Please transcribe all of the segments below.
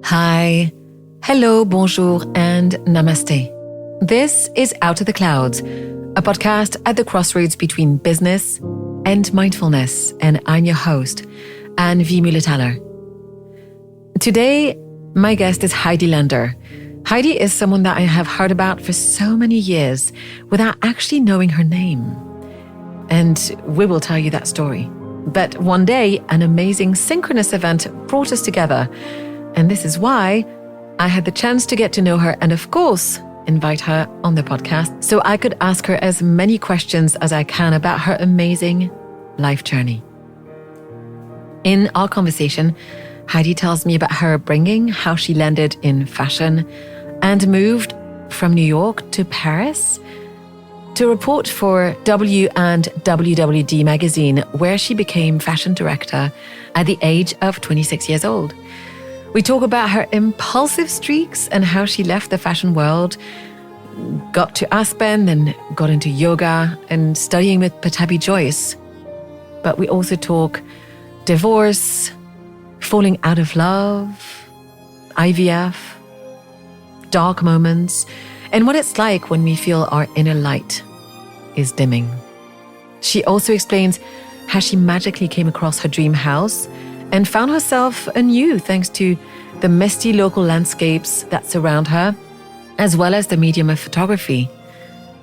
Hi, hello, bonjour, and namaste. This is Out of the Clouds, a podcast at the crossroads between business and mindfulness, and I'm your host, Anne V. Muller-Thaler. Today, my guest is Heidi Lender. Heidi is someone that I have heard about for so many years without actually knowing her name. And we will tell you that story. But one day, an amazing synchronous event brought us together. And this is why I had the chance to get to know her and, of course, invite her on the podcast so I could ask her as many questions as I can about her amazing life journey. In our conversation, Heidi tells me about her upbringing, how she landed in fashion and moved from New York to Paris to report for W and WWD magazine, where she became fashion director at the age of 26 years old. We talk about her impulsive streaks and how she left the fashion world, got to Aspen, then got into yoga and studying with Pattabhi Jois. But we also talk divorce, falling out of love, IVF, dark moments, and what it's like when we feel our inner light is dimming. She also explains how she magically came across her dream house and found herself anew thanks to the misty local landscapes that surround her, as well as the medium of photography.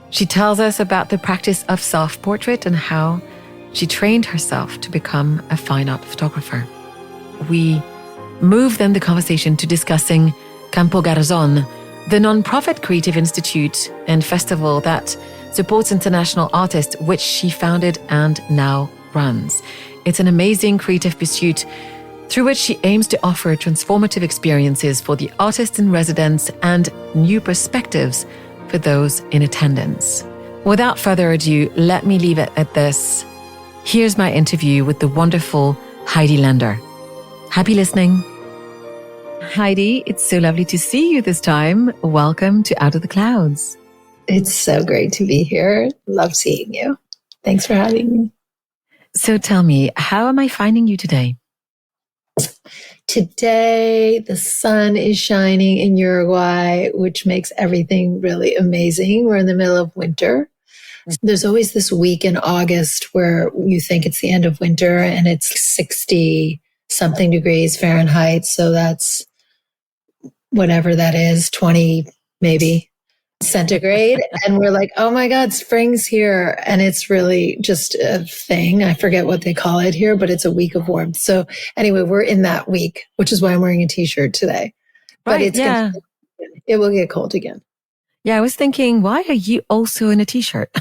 She tells us about the practice of self-portrait and how she trained herself to become a fine art photographer. We move then the conversation to discussing Campo Garzon, the non-profit creative institute and festival that supports international artists, which she founded and now runs. It's an amazing creative pursuit through which she aims to offer transformative experiences for the artists in residence and new perspectives for those in attendance. Without further ado, let me leave it at this. Here's my interview with the wonderful Heidi Lender. Happy listening. Heidi, it's so lovely to see you this time. Welcome to Out of the Clouds. It's so great to be here. Love seeing you. Thanks for having me. So tell me, how am I finding you today? Today, the sun is shining in Uruguay, which makes everything really amazing. We're in the middle of winter. There's always this week in August where you think it's the end of winter and it's 60 something degrees Fahrenheit. So that's whatever that is, 20 maybe centigrade. And we're like, oh my God, spring's here. And it's really just a thing. I forget what they call it here, but it's a week of warmth. So anyway, we're in that week, which is why I'm wearing a t-shirt today. But it will get cold again. Yeah, I was thinking, why are you also in a t-shirt?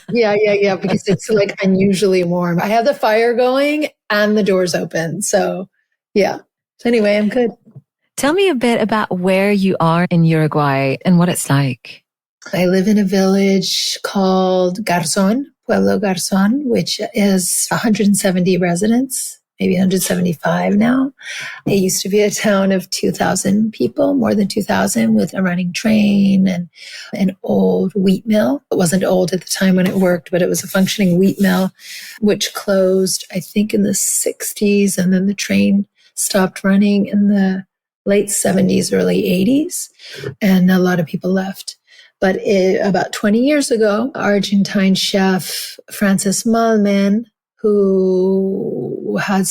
Yeah. Because it's like unusually warm. I have the fire going and the doors open. So yeah. So anyway, I'm good. Tell me a bit about where you are in Uruguay and what it's like. I live in a village called Garzon, Pueblo Garzon, which is 170 residents, maybe 175 now. It used to be a town of 2,000 people, more than 2,000, with a running train and an old wheat mill. It wasn't old at the time when it worked, but it was a functioning wheat mill, which closed, I think, in the 60s. And then the train stopped running in the late 70s, early 80s. And a lot of people left. But about 20 years ago, Argentine chef Francis Malman, who he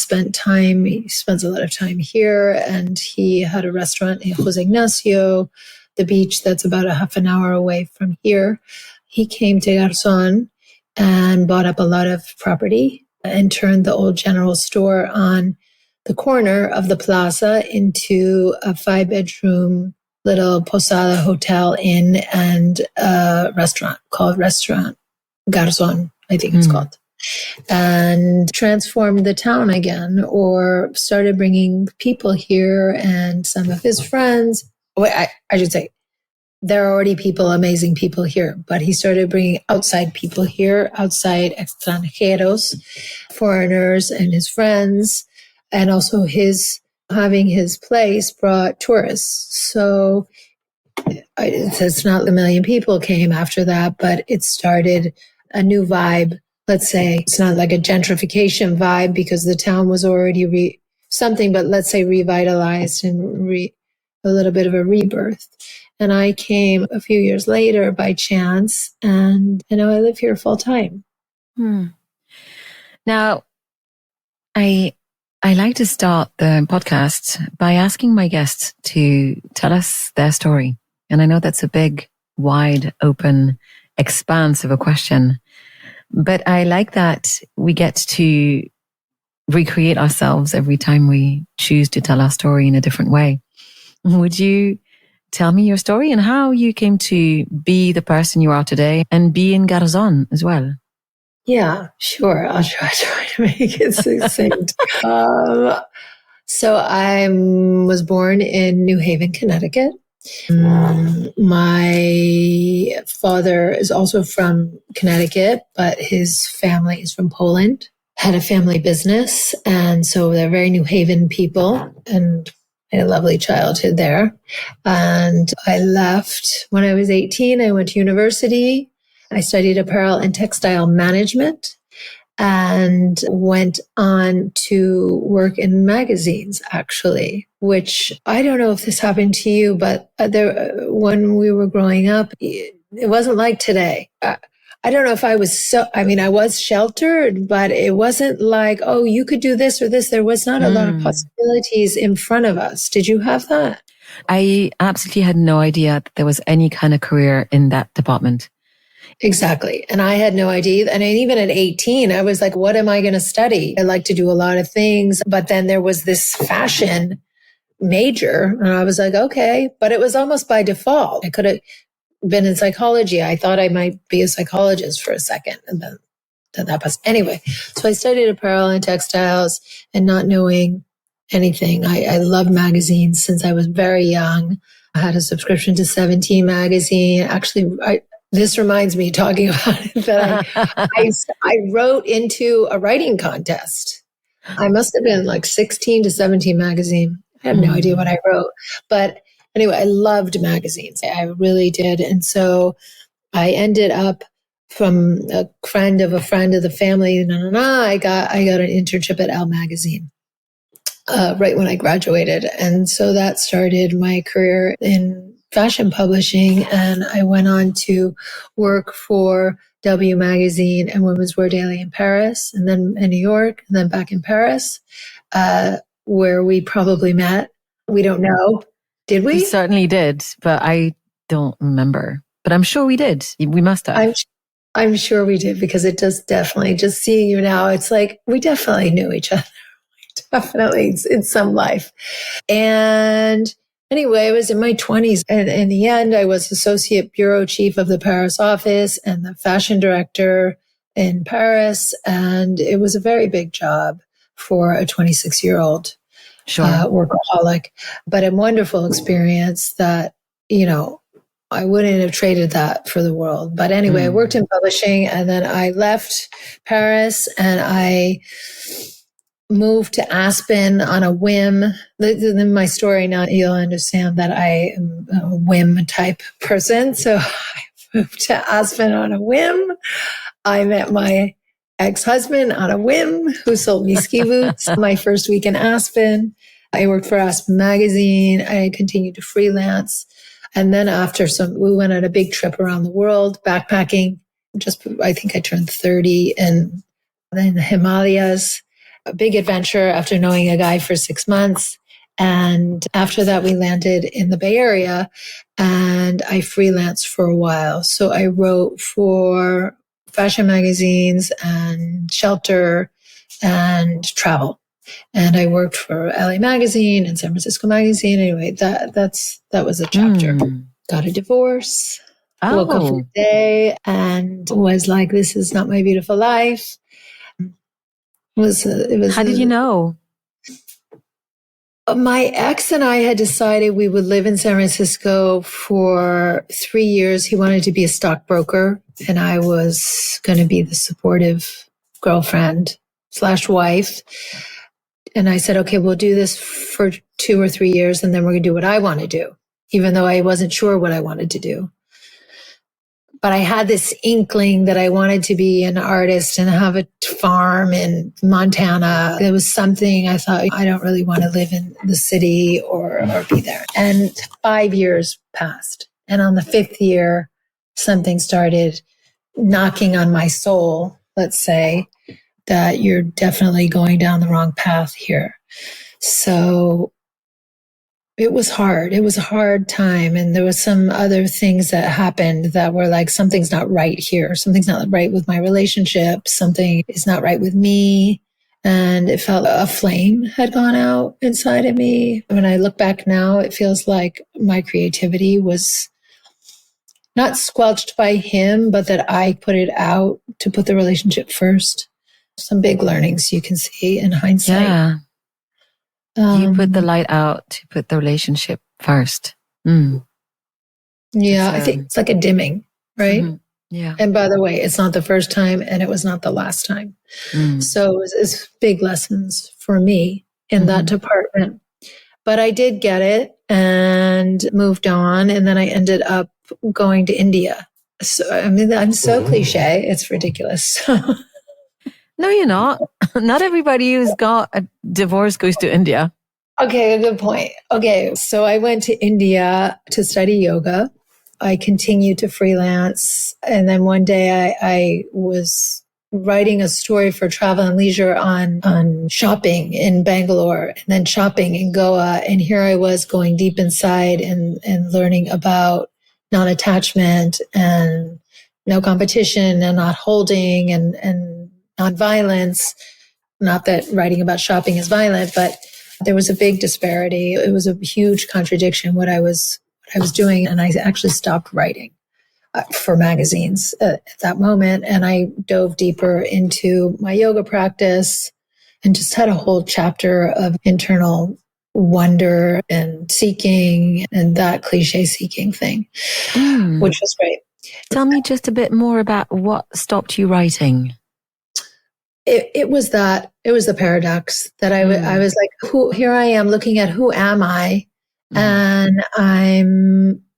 spends a lot of time here, and he had a restaurant in Jose Ignacio, the beach that's about a half an hour away from here. He came to Garzon and bought up a lot of property and turned the old general store on the corner of the plaza into a 5-bedroom little posada hotel inn and a restaurant called Restaurant Garzon, I think it's called, and transformed the town again, or started bringing people here and some of his friends. I should say, there are already amazing people here, but he started bringing outside people here, outside extranjeros, foreigners and his friends, and also having his place brought tourists. So it's not a million people came after that, but it started a new vibe let's say it's not like a gentrification vibe because the town was already something, but let's say revitalized and a little bit of a rebirth. And I came a few years later by chance, and now I live here full time. Now, I like to start the podcast by asking my guests to tell us their story. And I know that's a big, wide, open expanse of a question, but I like that we get to recreate ourselves every time we choose to tell our story in a different way. Would you tell me your story and how you came to be the person you are today and be in Garzon as well? Yeah, sure. I'll try to make it succinct. So I was born in New Haven, Connecticut. My father is also from Connecticut, but his family is from Poland, had a family business. And so they're very New Haven people, and I had a lovely childhood there. And I left when I was 18. I went to university. I studied apparel and textile management and went on to work in magazines, actually, which I don't know if this happened to you, but when we were growing up, it wasn't like today. I don't know if I was sheltered, but it wasn't like, oh, you could do this or this. There was not a lot of possibilities in front of us. Did you have that? I absolutely had no idea that there was any kind of career in that department. Exactly. And I had no idea. And even at 18, I was like, what am I going to study? I like to do a lot of things. But then there was this fashion major. And I was like, okay. But it was almost by default. I could have been in psychology. I thought I might be a psychologist for a second. And then that passed. Anyway, so I studied apparel and textiles and not knowing anything. I loved magazines since I was very young. I had a subscription to 17 magazine. Actually, this reminds me talking about it that I wrote into a writing contest. I must have been like 16 to 17 magazine. I have no idea what I wrote. But anyway, I loved magazines. I really did. And so I ended up from a friend of the family. I got an internship at Elle magazine right when I graduated. And so that started my career in fashion publishing, and I went on to work for W Magazine and Women's Wear Daily in Paris, and then in New York, and then back in Paris, where we probably met. We don't know. Did we? We certainly did, but I don't remember. But I'm sure we did. We must have. I'm sure we did, because it does definitely, just seeing you now, it's like we definitely knew each other. Definitely in some life. And anyway, I was in my 20s. And in the end, I was associate bureau chief of the Paris office and the fashion director in Paris. And it was a very big job for a 26-year-old workaholic, but a wonderful experience that, I wouldn't have traded that for the world. But anyway, I worked in publishing, and then I left Paris and I moved to Aspen on a whim. In my story now, you'll understand that I am a whim type person. So I moved to Aspen on a whim. I met my ex-husband on a whim, who sold me ski boots. My first week in Aspen, I worked for Aspen Magazine. I continued to freelance. And then we went on a big trip around the world, backpacking. I think I turned 30 in the Himalayas. A big adventure after knowing a guy for 6 months. And after that, we landed in the Bay Area, and I freelanced for a while. So I wrote for fashion magazines and Shelter and travel. And I worked for LA Magazine and San Francisco Magazine. Anyway, that was a chapter. Got a divorce, woke up one day and was like, this is not my beautiful life. How did you know? My ex and I had decided we would live in San Francisco for 3 years. He wanted to be a stockbroker, and I was going to be the supportive girlfriend / wife. And I said, okay, we'll do this for 2 or 3 years, and then we're going to do what I want to do, even though I wasn't sure what I wanted to do. But I had this inkling that I wanted to be an artist and have a farm in Montana. It was something I thought, I don't really want to live in the city or be there. And 5 years passed. And on the 5th year, something started knocking on my soul, let's say, that you're definitely going down the wrong path here. So it was hard. It was a hard time. And there was some other things that happened that were like, something's not right here. Something's not right with my relationship. Something is not right with me. And it felt a flame had gone out inside of me. When I look back now, it feels like my creativity was not squelched by him, but that I put it out to put the relationship first. Some big learnings you can see in hindsight. Yeah. You put the light out to put the relationship first. Yeah, I think it's like a dimming, right? Mm-hmm. Yeah. And by the way, it's not the first time and it was not the last time. So it's big lessons for me in that department. But I did get it and moved on. And then I ended up going to India. So, I mean, I'm so cliche. It's ridiculous. No, you're not. Not everybody who's got a divorce goes to India. Okay, a good point. Okay, so I went to India to study yoga. I continued to freelance. And then one day I was writing a story for Travel and Leisure on shopping in Bangalore and then shopping in Goa. And here I was going deep inside and learning about non-attachment and no competition and not holding and non-violence. Not that writing about shopping is violent, but there was a big disparity. It was a huge contradiction what I was doing. And I actually stopped writing for magazines at that moment. And I dove deeper into my yoga practice and just had a whole chapter of internal wonder and seeking and that cliche seeking thing, which was great. Tell me just a bit more about what stopped you writing. It was the paradox that I was like, here I am looking at who am I? And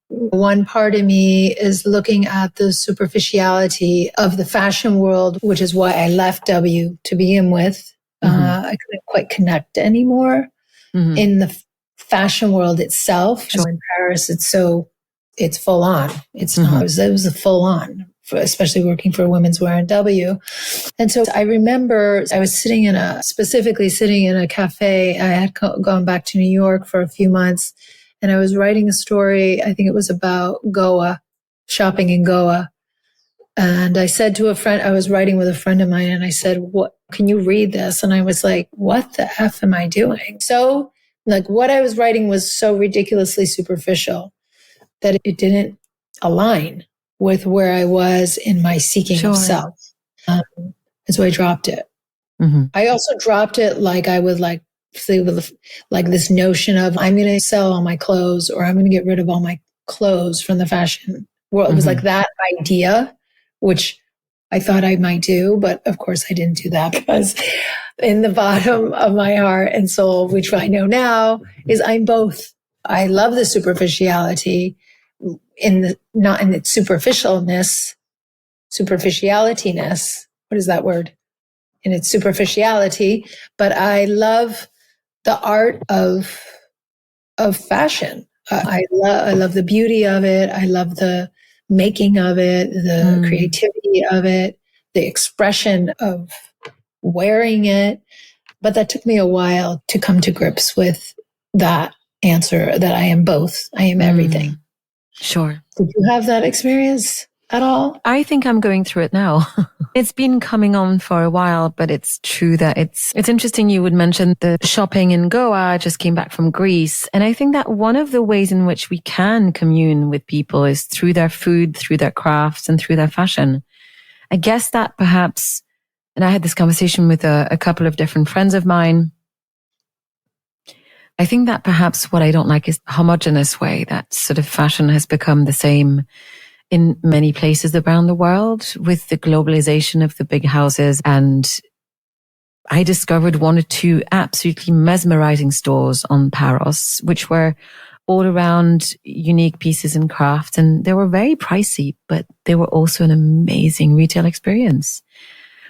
one part of me is looking at the superficiality of the fashion world, which is why I left W to begin with. I couldn't quite connect anymore in the fashion world itself. So in Paris, it's full on. It's not, it was a full on, especially working for women's wear in W. And so I remember I was specifically sitting in a cafe. I had gone back to New York for a few months and I was writing a story. I think it was about Goa, shopping in Goa. And I said to a friend, I was writing with a friend of mine and I said, "What, can you read this?" And I was like, what the F am I doing? So like what I was writing was so ridiculously superficial that it didn't align with where I was in my seeking of self. And so I dropped it. I also dropped it like I would like this notion of I'm going to sell all my clothes or I'm going to get rid of all my clothes from the fashion world. It was like that idea, which I thought I might do, but of course I didn't do that because in the bottom of my heart and soul, which I know now, is I'm both. I love the superficiality not in its superficiality-ness. What is that word? In its superficiality, but I love the art of fashion. I love the beauty of it. I love the making of it, the creativity of it, the expression of wearing it. But that took me a while to come to grips with that answer that I am both. I am everything. Sure. Did you have that experience at all? I think I'm going through it now. It's been coming on for a while, but it's true that it's interesting you would mention the shopping in Goa. I just came back from Greece. And I think that one of the ways in which we can commune with people is through their food, through their crafts, and through their fashion. I guess that perhaps, and I had this conversation with a couple of different friends of mine. I think that perhaps what I don't like is the homogenous way that sort of fashion has become the same in many places around the world with the globalization of the big houses. And I discovered one or two absolutely mesmerizing stores on Paros, which were all around unique pieces and crafts. And they were very pricey, but they were also an amazing retail experience.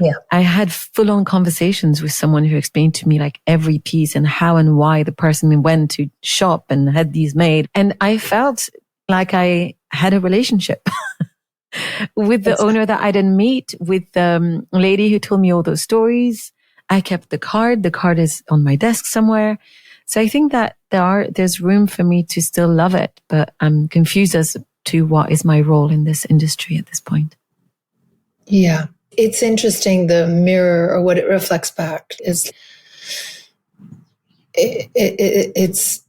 Yeah. I had full on conversations with someone who explained to me like every piece and how and why the person went to shop and had these made. And I felt like I had a relationship with the owner that I didn't meet, with the lady who told me all those stories. I kept the card. The card is on my desk somewhere. So I think that there's room for me to still love it, but I'm confused as to what is my role in this industry at this point. Yeah. It's interesting, the mirror or what it reflects back is it's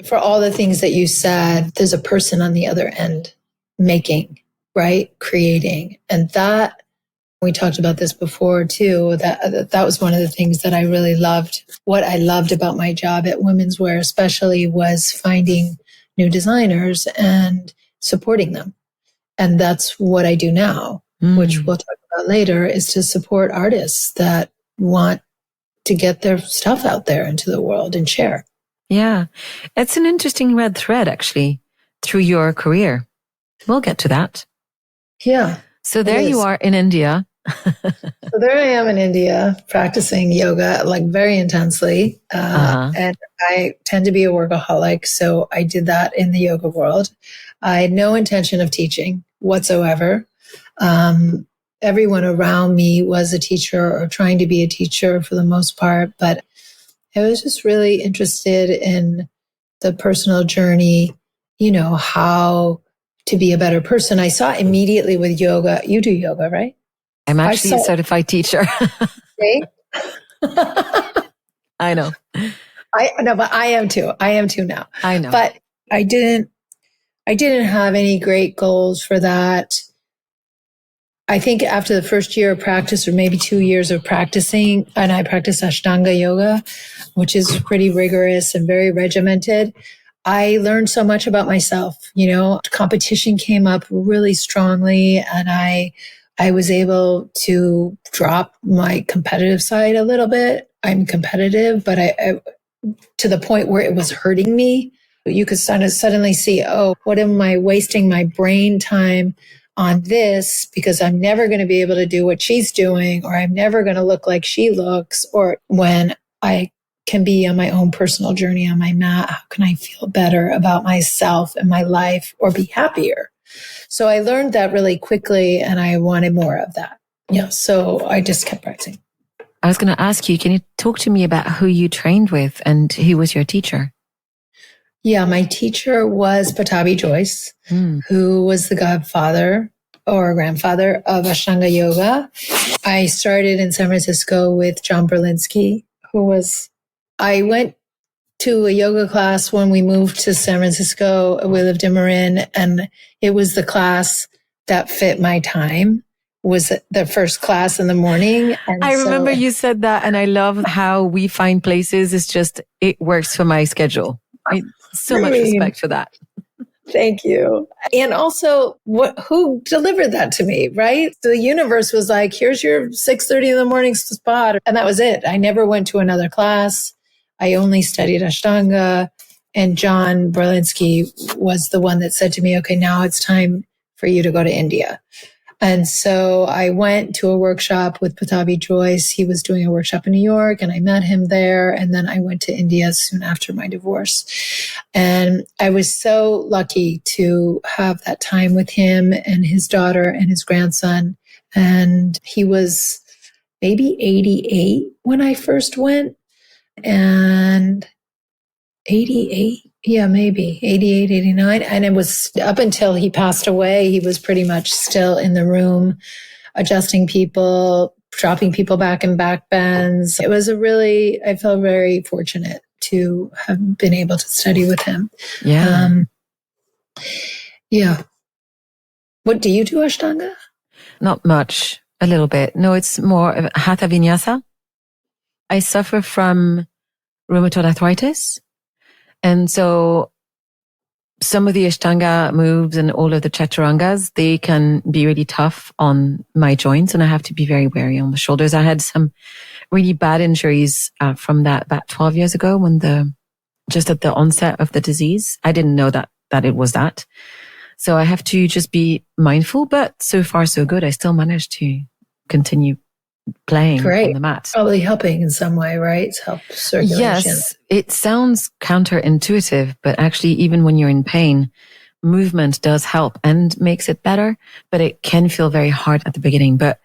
for all the things that you said, there's a person on the other end making, right? Creating. And that, we talked about this before too, that was one of the things that I really loved. What I loved about my job at Women's Wear especially was finding new designers and supporting them. And that's what I do now, which we'll talk about later, is to support artists that want to get their stuff out there into the world and share. Yeah. It's an interesting red thread, actually, through your career. We'll get to that. Yeah. So there you are in India. So there I am in India practicing yoga, like very intensely. And I tend to be a workaholic. So I did that in the yoga world. I had no intention of teaching whatsoever. Everyone around me was a teacher or trying to be a teacher for the most part, but I was just really interested in the personal journey, how to be a better person. I saw immediately with yoga. You do yoga, right? I'm actually a certified teacher. See? I know. But I am too. I am too now. I know. But I didn't have any great goals for that. I think after the first year of practice, or maybe 2 years of practicing, and I practice Ashtanga yoga, which is pretty rigorous and very regimented, I learned so much about myself. Competition came up really strongly, and I was able to drop my competitive side a little bit. I'm competitive, but I to the point where it was hurting me. You could suddenly see, oh, what am I wasting my brain time on this, because I'm never going to be able to do what she's doing, or I'm never going to look like she looks, or when I can be on my own personal journey on my mat, how can I feel better about myself and my life, or be happier? So I learned that really quickly, and I wanted more of that. Yeah. So I just kept practicing. I was going to ask you, can you talk to me about who you trained with and who was your teacher? Yeah, my teacher was Pattabhi Jois, who was the godfather or grandfather of Ashtanga Yoga. I started in San Francisco with John Berlinski, I went to a yoga class when we moved to San Francisco. We lived in Marin, and it was the class that fit my time. Was the first class in the morning. And I remember you said that, and I love how we find places. It's just, it works for my schedule. So much respect for that. Thank you. And also, who delivered that to me, right? The universe was like, here's your 6:30 in the morning spot. And that was it. I never went to another class. I only studied Ashtanga. And John Berlinski was the one that said to me, okay, now it's time for you to go to India. And so I went to a workshop with Pattabhi Jois. He was doing a workshop in New York, and I met him there. And then I went to India soon after my divorce. And I was so lucky to have that time with him and his daughter and his grandson. And he was maybe 88 when I first went, and 88. Yeah, maybe 88, 89. And it was up until he passed away. He was pretty much still in the room, adjusting people, dropping people back in back bends. It was I felt very fortunate to have been able to study with him. Yeah. Yeah. What do you do, Ashtanga? Not much, a little bit. No, it's more of Hatha Vinyasa. I suffer from rheumatoid arthritis. And so some of the Ashtanga moves and all of the Chaturangas, they can be really tough on my joints, and I have to be very wary on the shoulders. I had some really bad injuries from that about 12 years ago when the just at the onset of the disease. I didn't know that it was that. So I have to just be mindful, but so far so good. I still managed to continue playing on the mat. Probably helping in some way, right? It's help circulation. Yes, it sounds counterintuitive, but actually even when you're in pain, movement does help and makes it better, but it can feel very hard at the beginning. But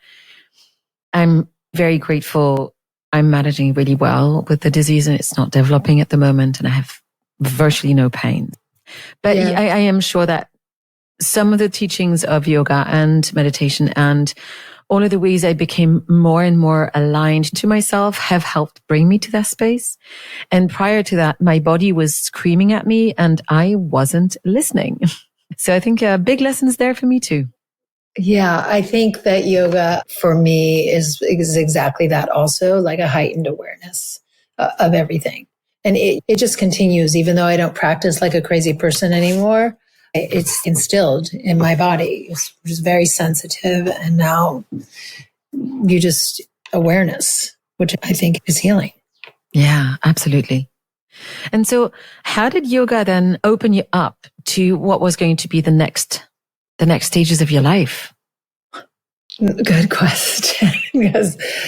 I'm very grateful. I'm managing really well with the disease and it's not developing at the moment and I have virtually no pain. But I am sure that some of the teachings of yoga and meditation and all of the ways I became more and more aligned to myself have helped bring me to that space. And prior to that, my body was screaming at me and I wasn't listening. So I think big lessons there for me too. Yeah, I think that yoga for me is exactly that also, like a heightened awareness of everything. And it just continues, even though I don't practice like a crazy person anymore. It's instilled in my body. It's just very sensitive. And now you just awareness, which I think is healing. Yeah, absolutely. And so how did yoga then open you up to what was going to be the next stages of your life? Good question.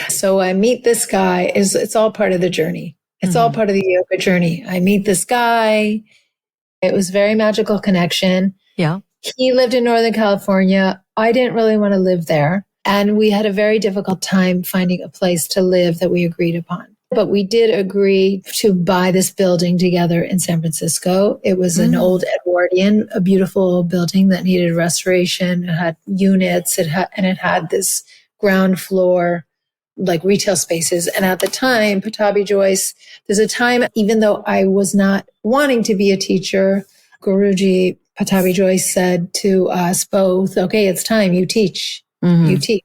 So I meet this guy. It's all part of the journey. It's all part of the yoga journey. I meet this guy. It was a very magical connection. Yeah. He lived in Northern California. I didn't really want to live there. And we had a very difficult time finding a place to live that we agreed upon. But we did agree to buy this building together in San Francisco. It was an old Edwardian, a beautiful building that needed restoration. It had units. It had this ground floor, like retail spaces. And at the time, Patabi Joyce, there's a time, even though I was not wanting to be a teacher, Guruji Patabi Joyce said to us both, okay, it's time, you teach, you teach.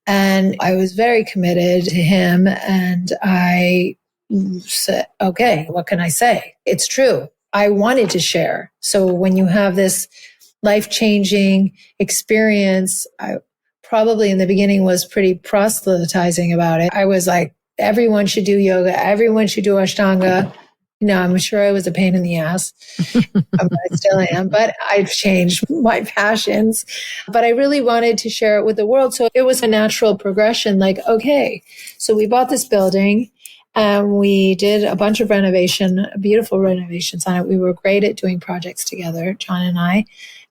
And I was very committed to him. And I said, okay, what can I say? It's true. I wanted to share. So when you have this life-changing experience, I probably in the beginning was pretty proselytizing about it. I was like, everyone should do yoga. Everyone should do Ashtanga. I'm sure I was a pain in the ass. I still am, but I've changed my passions. But I really wanted to share it with the world. So it was a natural progression. Like, okay, so we bought this building and we did a bunch of beautiful renovations on it. We were great at doing projects together, John and I.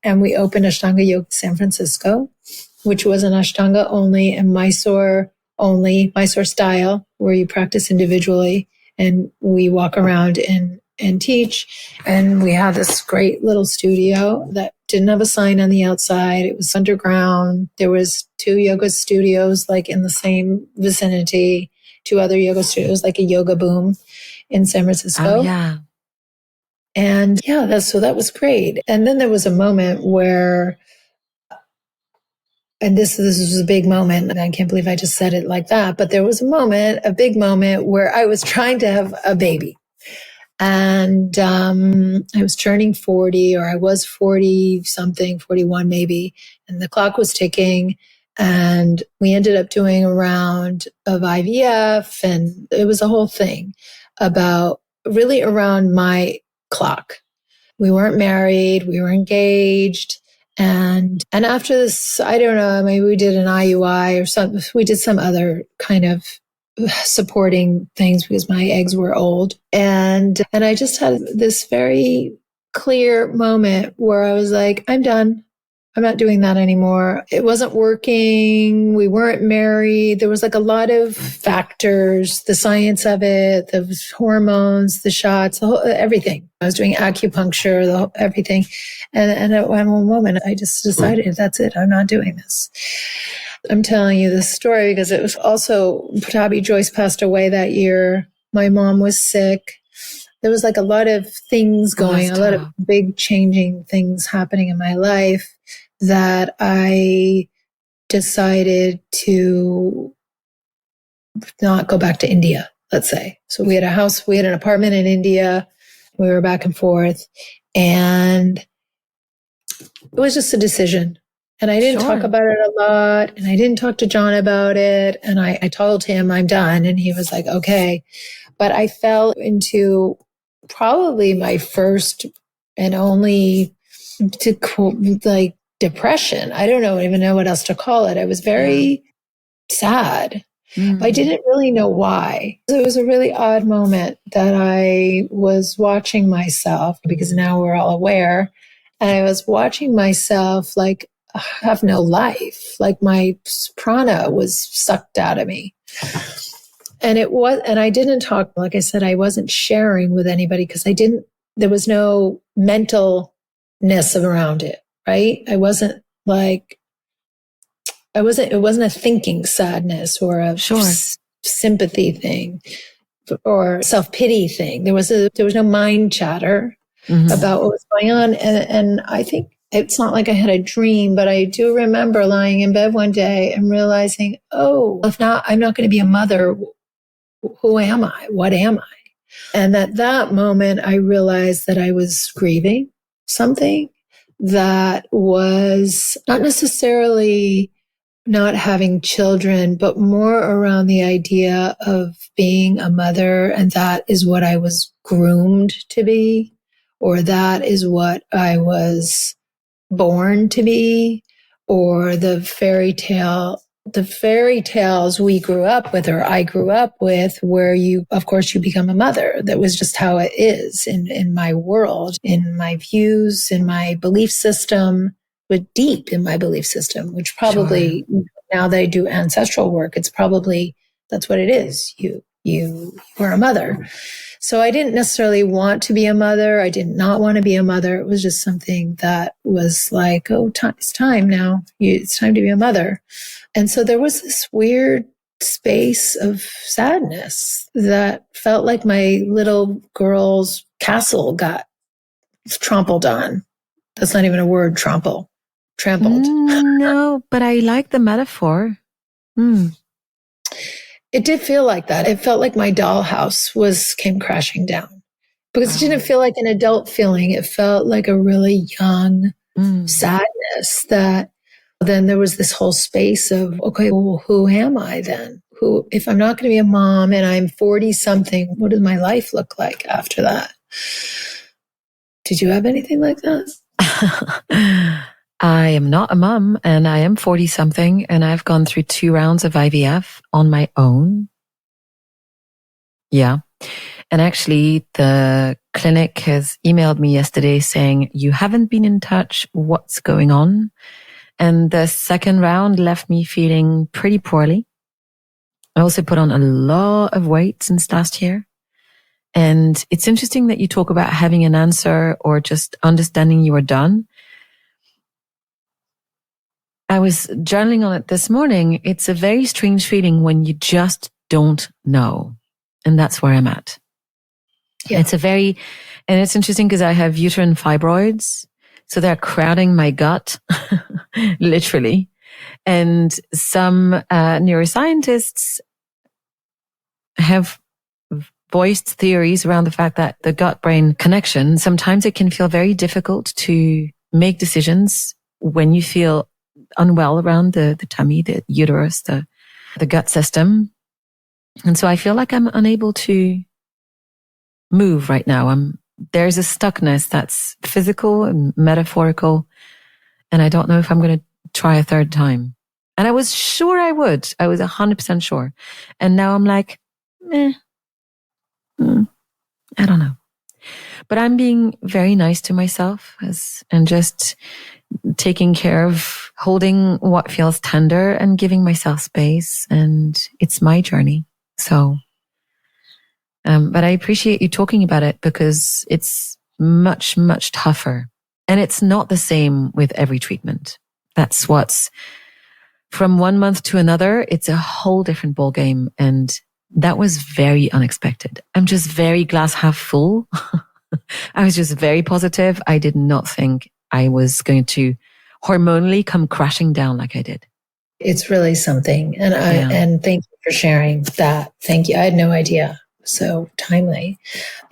And we opened Ashtanga Yoga San Francisco, which was an Ashtanga only and Mysore style, where you practice individually. And we walk around and teach. And we had this great little studio that didn't have a sign on the outside. It was underground. There was 2 yoga studios, like in the same vicinity, 2 other yoga studios, like a Yoga Boom in San Francisco. Oh, yeah. And so that was great. And then there was a moment where, and this was a big moment, and I can't believe I just said it like that, but there was a big moment where I was trying to have a baby. And I was turning 40, or I was 40 something, 41 maybe, and the clock was ticking. And we ended up doing a round of IVF, and it was a whole thing about really around my clock. We weren't married, we were engaged. And after this, I don't know, maybe we did an IUI or something. We did some other kind of supporting things because my eggs were old. And I just had this very clear moment where I was like, I'm done. I'm not doing that anymore. It wasn't working. We weren't married. There was like a lot of factors, the science of it, the hormones, the shots, everything. I was doing acupuncture, everything. And at one moment, I just decided, that's it. I'm not doing this. I'm telling you this story because it was also, Patabi Joyce passed away that year. My mom was sick. There was like a lot of things going, a lot of big changing things happening in my life that I decided to not go back to India, let's say. So we had an apartment in India. We were back and forth, and it was just a decision. And I didn't talk about it a lot, and I didn't talk to John about it. And I told him I'm done, and he was like, okay. But I fell into probably my first and only depression. I don't even know what else to call it. I was very sad. But I didn't really know why. It was a really odd moment that I was watching myself, because now we're all aware. And I was watching myself like have no life, like my prana was sucked out of me. And I didn't talk, like I said, I wasn't sharing with anybody because there was no mentalness around it, right? It wasn't a thinking sadness or a sympathy thing or self-pity thing. There was no mind chatter about what was going on. And I think it's not like I had a dream, but I do remember lying in bed one day and realizing, if not, I'm not going to be a mother. Who am I? What am I? And at that moment, I realized that I was grieving something that was not necessarily not having children, but more around the idea of being a mother. And that is what I was groomed to be, or that is what I was born to be, or the fairy tales we grew up with, or I grew up with, where you become a mother. That was just how it is in my world, in my views, in my belief system, but deep in my belief system, which probably now that I do ancestral work, it's probably, that's what it is. You were a mother. So I didn't necessarily want to be a mother. I did not want to be a mother. It was just something that was like, it's time now. It's time to be a mother. And so there was this weird space of sadness that felt like my little girl's castle got trampled on. That's not even a word, trampled. No, but I like the metaphor. It did feel like that. It felt like my dollhouse came crashing down, because it didn't feel like an adult feeling. It felt like a really young sadness that then there was this whole space of, okay, well, who am I then? If I'm not going to be a mom and I'm 40 something, what does my life look like after that? Did you have anything like that? I am not a mom, and I am 40 something, and I've gone through 2 rounds of IVF on my own. Yeah. And actually the clinic has emailed me yesterday saying, you haven't been in touch. What's going on? And the second round left me feeling pretty poorly. I also put on a lot of weight since last year. And it's interesting that you talk about having an answer or just understanding you are done. I was journaling on it this morning. It's a very strange feeling when you just don't know. And that's where I'm at. Yeah. And it's interesting because I have uterine fibroids. So they're crowding my gut, literally. And some neuroscientists have voiced theories around the fact that the gut-brain connection, sometimes it can feel very difficult to make decisions when you feel unwell around the tummy, the uterus, the gut system. And so I feel like I'm unable to move right now. There's a stuckness that's physical and metaphorical. And I don't know if I'm going to try a third time. And I was sure I would. I was 100% sure. And now I'm like, I don't know. But I'm being very nice to myself and just taking care of holding what feels tender and giving myself space. And it's my journey. So, but I appreciate you talking about it because it's much, much tougher. And it's not the same with every treatment. That's what's from 1 month to another. It's a whole different ballgame. And that was very unexpected. I'm just very glass half full. I was just very positive. I did not think I was going to hormonally come crashing down like I did. It's really something. And thank you for sharing that. Thank you. I had no idea. So timely.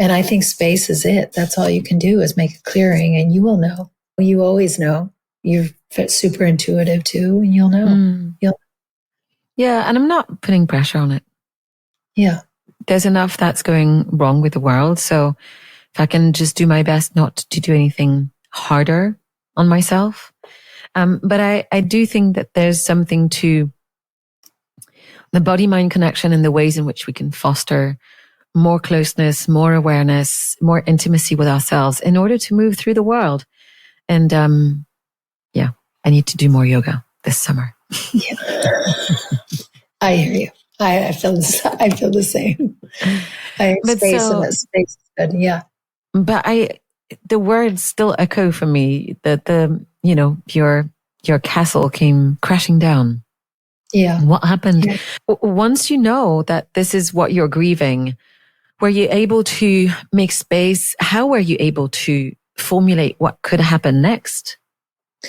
And I think space is it. That's all you can do is make a clearing and you will know. You always know. You're super intuitive too, and you'll know. Yeah. And I'm not putting pressure on it. Yeah. There's enough that's going wrong with the world. So if I can just do my best not to do anything harder on myself. But I do think that there's something to the body-mind connection and the ways in which we can foster more closeness, more awareness, more intimacy with ourselves in order to move through the world. And yeah, I need to do more yoga this summer. Yeah. I hear you. I feel the same. I space in that space is good. Yeah. But the words still echo for me that your castle came crashing down. Yeah. What happened? Yeah. Once you know that this is what you're grieving, were you able to make space? How were you able to formulate what could happen next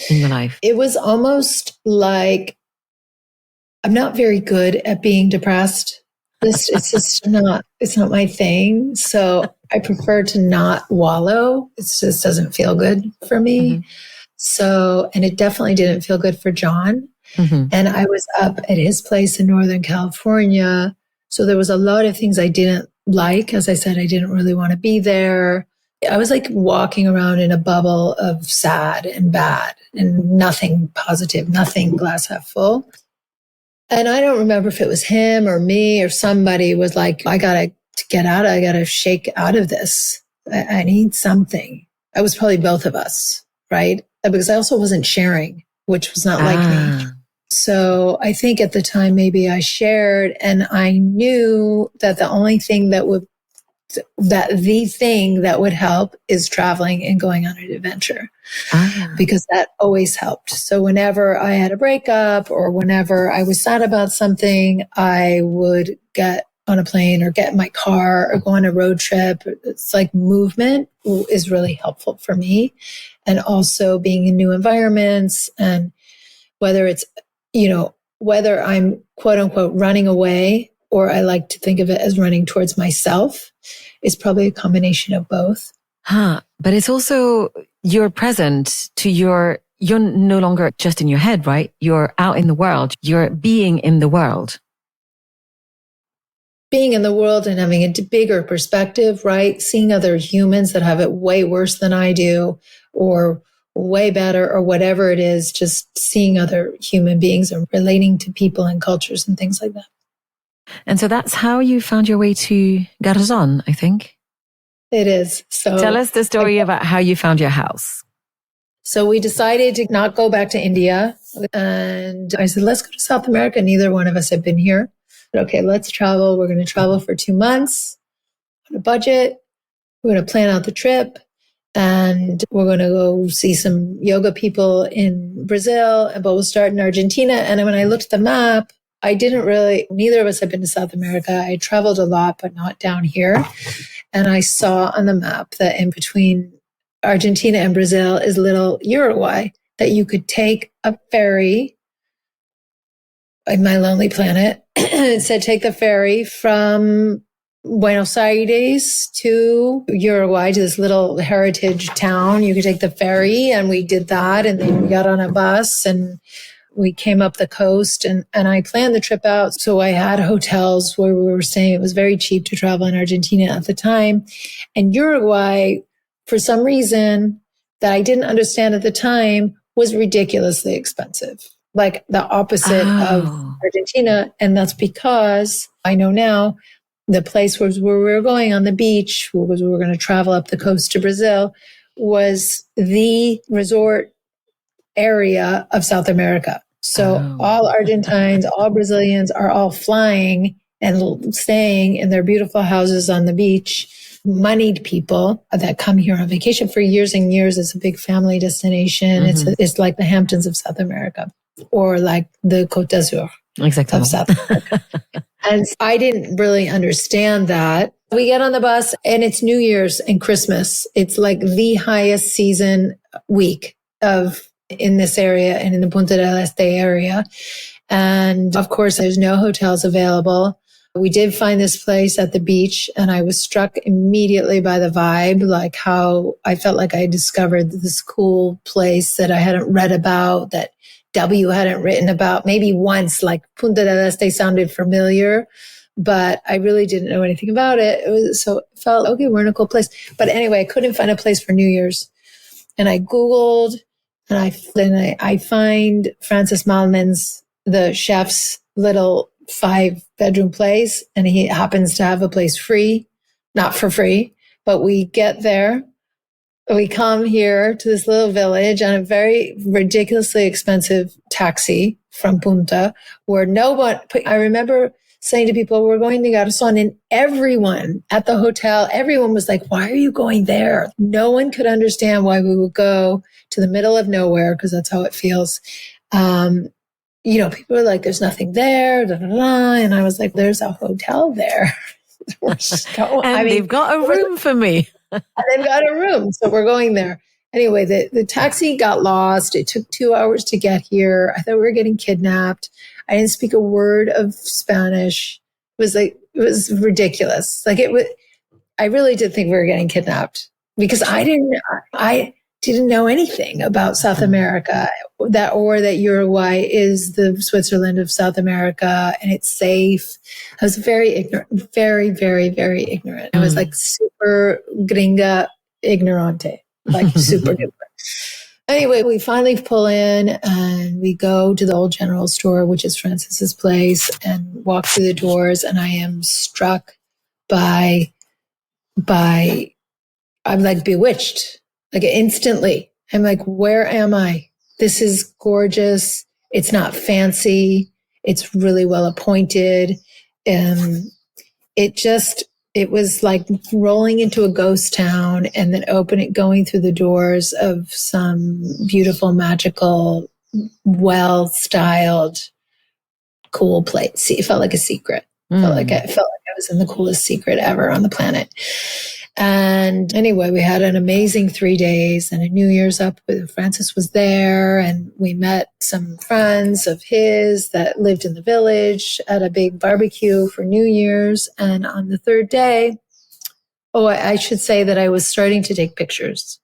in your life? It was almost like I'm not very good at being depressed. It's just not my thing. So I prefer to not wallow. It just doesn't feel good for me. Mm-hmm. So, and it definitely didn't feel good for John. Mm-hmm. And I was up at his place in Northern California. So there was a lot of things I didn't like. As I said, I didn't really want to be there. I was like walking around in a bubble of sad and bad and nothing positive, nothing glass half full. And I don't remember if it was him or me or somebody was like, I got to get out. I got to shake out of this. I need something. It was probably both of us, right? Because I also wasn't sharing, which was not like me. So I think at the time, maybe I shared, and I knew that the thing that would help is traveling and going on an adventure, because that always helped. So whenever I had a breakup or whenever I was sad about something, I would get on a plane or get in my car or go on a road trip. It's like movement is really helpful for me. And also being in new environments, and whether it's, whether I'm quote unquote running away, or I like to think of it as running towards myself, is probably a combination of both. But it's also you're present to you're no longer just in your head, right? You're out in the world. You're being in the world. Being in the world and having a bigger perspective, right? Seeing other humans that have it way worse than I do, or way better, or whatever it is, just seeing other human beings and relating to people and cultures and things like that. And so that's how you found your way to Garzon, I think. It is. So tell us the story about how you found your house. So we decided to not go back to India. And I said, let's go to South America. Neither one of us had been here. But okay, let's travel. We're going to travel for 2 months on a budget. We're going to plan out the trip. And we're going to go see some yoga people in Brazil, but we'll start in Argentina. And when I looked at the map, neither of us had been to South America. I traveled a lot, but not down here. And I saw on the map that in between Argentina and Brazil is little Uruguay, that you could take a ferry. In My Lonely Planet, it said take the ferry from Buenos Aires to Uruguay, to this little heritage town. You could take the ferry, and we did that. And then we got on a bus and we came up the coast, and I planned the trip out. So I had hotels where we were staying. It was very cheap to travel in Argentina at the time. And Uruguay, for some reason that I didn't understand at the time, was ridiculously expensive, like the opposite of Argentina. And that's because I know now the place where we were going on the beach, where we were going to travel up the coast to Brazil, was the resort area of South America. So all Argentines, all Brazilians are all flying and staying in their beautiful houses on the beach. Moneyed people that come here on vacation for years and years. It's a big family destination. Mm-hmm. It's like the Hamptons of South America, or like the Côte d'Azur of South America. And I didn't really understand that. We get on the bus, and it's New Year's and Christmas. It's like the highest season week in this area and in the Punta del Este area. And of course, there's no hotels available. We did find this place at the beach, and I was struck immediately by the vibe, like how I felt like I discovered this cool place that I hadn't read about, that W hadn't written about. Maybe once, like Punta del Este sounded familiar, but I really didn't know anything about it. So it felt, okay, we're in a cool place. But anyway, I couldn't find a place for New Year's. And I Googled and I find Francis Malman's, the chef's little 5-bedroom place. And he happens to have a place free, not for free, but we get there. We come here to this little village on a very ridiculously expensive taxi from Punta, where I remember saying to people, we're going to Garzon, and everyone at the hotel, everyone was like, why are you going there? No one could understand why we would go to the middle of nowhere, because that's how it feels. People were like, there's nothing there, da, da, da. And I was like, there's a hotel there. They've got a room for me. And they've got a room, so we're going there. Anyway, the taxi got lost. It took 2 hours to get here. I thought we were getting kidnapped. I didn't speak a word of Spanish. It was ridiculous. I really did think we were getting kidnapped, because I didn't know anything about South America, that Uruguay is the Switzerland of South America and it's safe. I was very ignorant, very, very, very ignorant. I was like super gringa ignorante, like super duper. Anyway, we finally pull in and we go to the old general store, which is Francis's place, and walk through the doors. And I am struck by I'm like bewitched, like instantly. I'm like, where am I? This is gorgeous. It's not fancy. It's really well appointed. It was like rolling into a ghost town and then going through the doors of some beautiful, magical, well-styled, cool place. It felt like a secret. I felt like I was in the coolest secret ever on the planet. And anyway, we had an amazing 3 days and a New Year's up. Francis was there and we met some friends of his that lived in the village at a big barbecue for New Year's. And on the third day, I should say that I was starting to take pictures.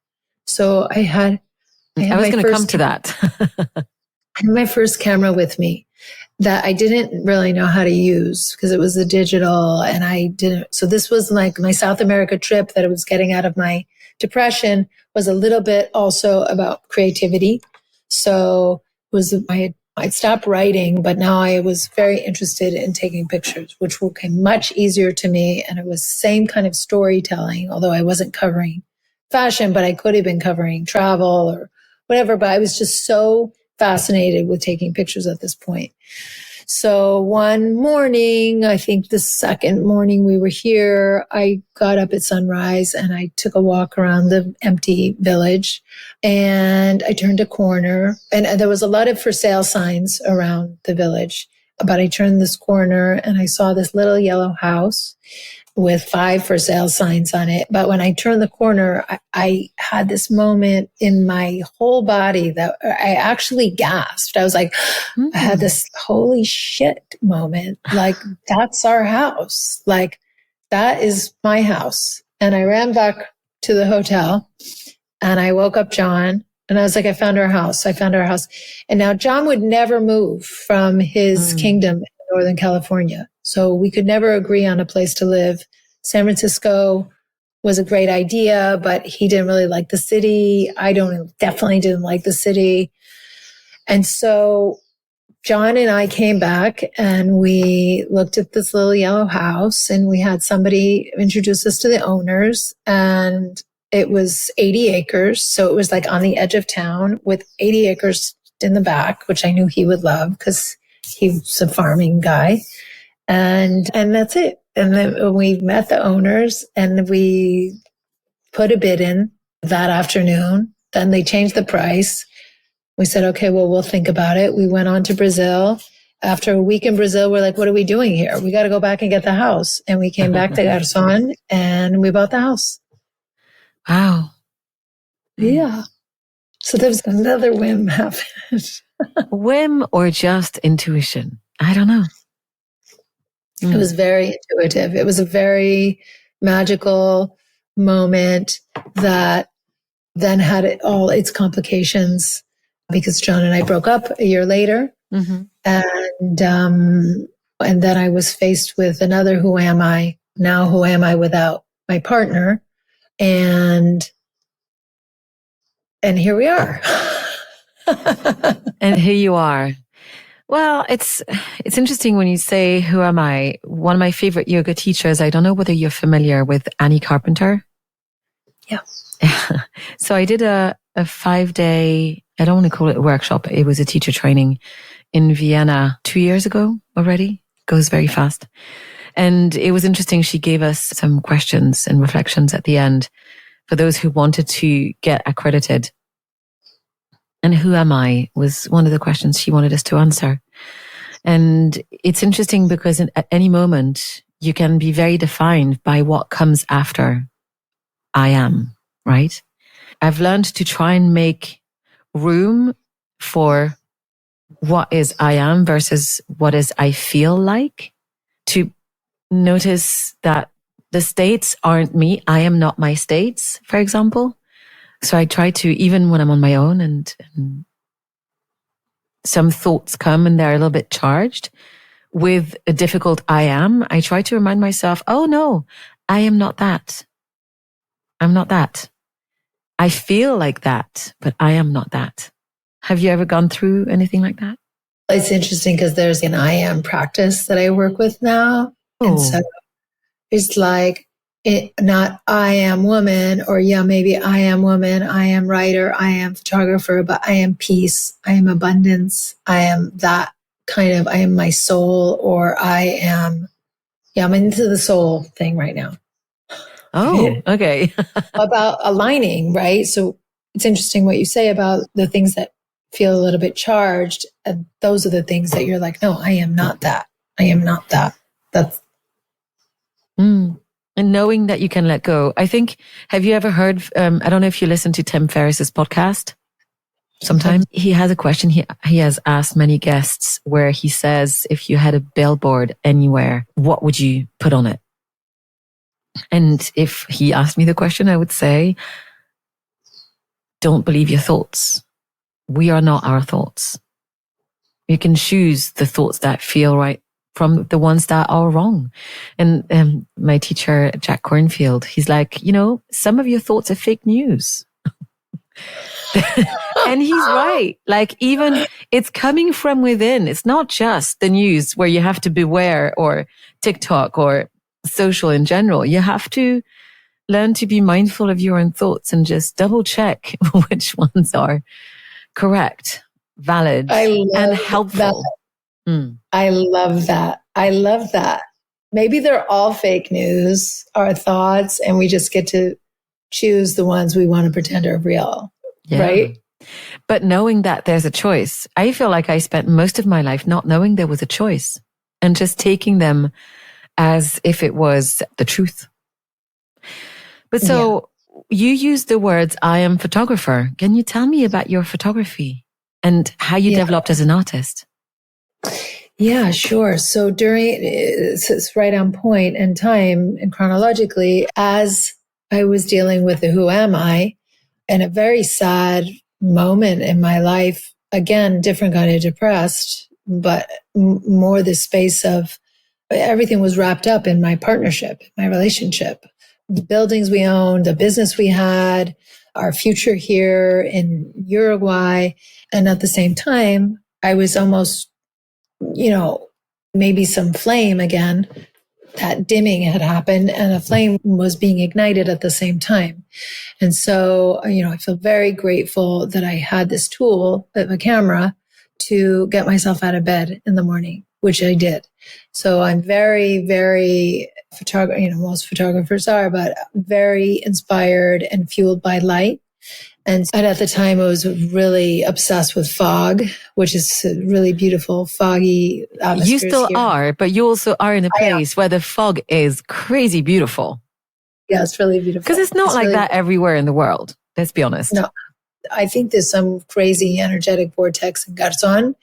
So I was going to come to that. I had my first camera with me that I didn't really know how to use because it was the digital and I didn't. So this was like my South America trip that I was getting out of my depression was a little bit also about creativity. So I'd stopped writing, but now I was very interested in taking pictures, which became much easier to me. And it was same kind of storytelling, although I wasn't covering fashion, but I could have been covering travel or whatever. But I was just so fascinated with taking pictures at this point. So one morning, I think the second morning we were here, I got up at sunrise and I took a walk around the empty village and I turned a corner and there was a lot of for sale signs around the village. But I turned this corner and I saw this little yellow house with 5 for sale signs on it. But when I turned the corner, I had this moment in my whole body that I actually gasped. I was like, I had this holy shit moment. Like, that's our house. Like, that is my house. And I ran back to the hotel and I woke up John and I was like, I found our house. And now John would never move from his kingdom in Northern California. So we could never agree on a place to live. San Francisco was a great idea, but he didn't really like the city. Definitely didn't like the city. And so John and I came back and we looked at this little yellow house and we had somebody introduce us to the owners and it was 80 acres. So it was like on the edge of town with 80 acres in the back, which I knew he would love because he's a farming guy. And that's it. And then we met the owners and we put a bid in that afternoon. Then they changed the price. We said, okay, well, we'll think about it. We went on to Brazil. After a week in Brazil, we're like, what are we doing here? We got to go back and get the house. And we came back to Garzon and we bought the house. Wow. Yeah. So there was another whim happened. Whim or just intuition? I don't know. It was very intuitive. It was a very magical moment that then had all its complications because John and I broke up a year later. Mm-hmm. And And then I was faced with another who am I? Now who am I without my partner? And here we are. And here you are. Well, it's interesting when you say, who am I? One of my favorite yoga teachers, I don't know whether you're familiar with Annie Carpenter. Yeah. So I did a 5-day, I don't want to call it a workshop. It was a teacher training in Vienna 2 years ago already. Goes very fast. And it was interesting. She gave us some questions and reflections at the end for those who wanted to get accredited. And who am I was one of the questions she wanted us to answer. And it's interesting because at any moment you can be very defined by what comes after I am, right? I've learned to try and make room for what is I am versus what is I feel like, to notice that the states aren't me. I am not my states, for example. So I try to, even when I'm on my own and some thoughts come and they're a little bit charged with a difficult I am, I try to remind myself, oh no, I am not that. I'm not that. I feel like that, but I am not that. Have you ever gone through anything like that? It's interesting because there's an I am practice that I work with now. Oh. And so it's like, not I am woman, or yeah, maybe I am woman, I am writer, I am photographer, but I am peace, I am abundance, I am that kind of, I am my soul, or I am, I'm into the soul thing right now. Oh, okay. About aligning, right? So it's interesting what you say about the things that feel a little bit charged. And those are the things that you're like, no, I am not that. I am not that. That's. And knowing that you can let go. I think, have you ever heard, I don't know if you listen to Tim Ferriss's podcast. Sometimes he has a question. He has asked many guests where he says, if you had a billboard anywhere, what would you put on it? And if he asked me the question, I would say, don't believe your thoughts. We are not our thoughts. You can choose the thoughts that feel right from the ones that are wrong. And my teacher, Jack Cornfield, he's like, some of your thoughts are fake news. And he's right. Like, even it's coming from within. It's not just the news where you have to beware, or TikTok or social in general. You have to learn to be mindful of your own thoughts and just double check which ones are correct, valid, and helpful. I love that. I love that. Maybe they're all fake news, our thoughts, and we just get to choose the ones we want to pretend are real. Yeah. Right? But knowing that there's a choice, I feel like I spent most of my life not knowing there was a choice and just taking them as if it was the truth. But so you use the words, I am photographer. Can you tell me about your photography and how you developed as an artist? Yeah, sure. So it's right on point in time and chronologically, as I was dealing with the who am I, and a very sad moment in my life, again, different kind of depressed, but more the space of everything was wrapped up in my partnership, my relationship, the buildings we owned, the business we had, our future here in Uruguay. And at the same time, I was almost, maybe some flame again, that dimming had happened and a flame was being ignited at the same time. And so, I feel very grateful that I had this tool, a camera, to get myself out of bed in the morning, which I did. So I'm very, very most photographers are, but very inspired and fueled by light. And at the time, I was really obsessed with fog, which is a really beautiful, foggy atmosphere. You still are, but you also are in a place where the fog is crazy beautiful. Yeah, it's really beautiful. Because it's not like that everywhere in the world. Let's be honest. No, I think there's some crazy energetic vortex in Garzon,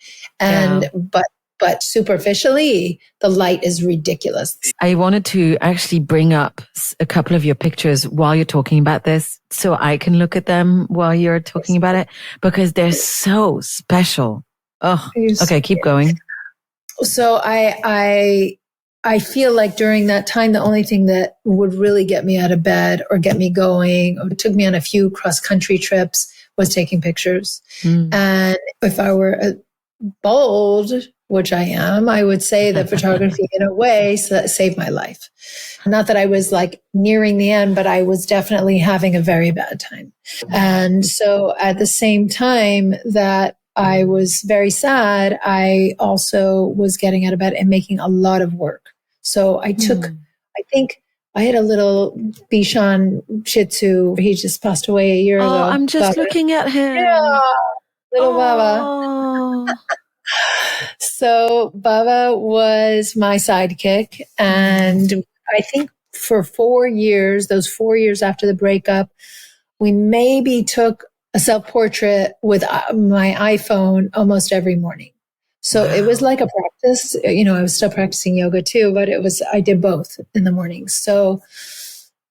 but superficially, the light is ridiculous. I wanted to actually bring up a couple of your pictures while you're talking about this so I can look at them while you're talking about it, because they're so special. Oh, okay, keep going. So I feel like during that time, the only thing that would really get me out of bed or get me going or took me on a few cross country trips was taking pictures. And if I were bold, which I am, I would say that photography in a way saved my life. Not that I was like nearing the end, but I was definitely having a very bad time. And so at the same time that I was very sad, I also was getting out of bed and making a lot of work. So I think I had a little Bichon Shih Tzu. He just passed away a year ago. Oh, I'm just looking at him. Yeah, little Baba. Oh. So Baba was my sidekick. And I think for 4 years, those 4 years after the breakup, we maybe took a self-portrait with my iPhone almost every morning. So It was like a practice. I was still practicing yoga too, but I did both in the mornings. So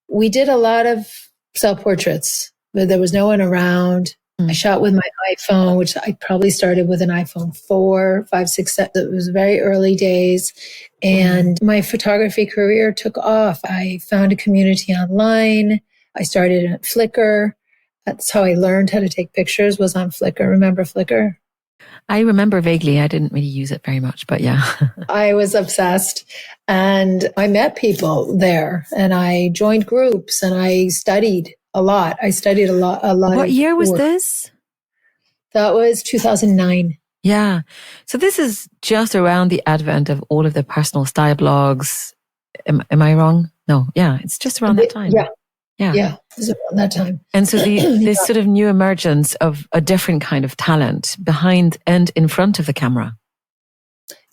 we did a lot of self-portraits, but there was no one around. I shot with my iPhone, which I probably started with an iPhone 4, 5, 6, 7. It was very early days. And my photography career took off. I found a community online. I started at Flickr. That's how I learned how to take pictures, was on Flickr. Remember Flickr? I remember vaguely. I didn't really use it very much, but yeah. I was obsessed and I met people there and I joined groups and I studied a lot. I studied a lot. What year was this? That was 2009. Yeah. So this is just around the advent of all of the personal style blogs. Am I wrong? No. Yeah. It's just around that time. Yeah. Yeah. Yeah. It was around that time. And so this sort of new emergence of a different kind of talent behind and in front of the camera.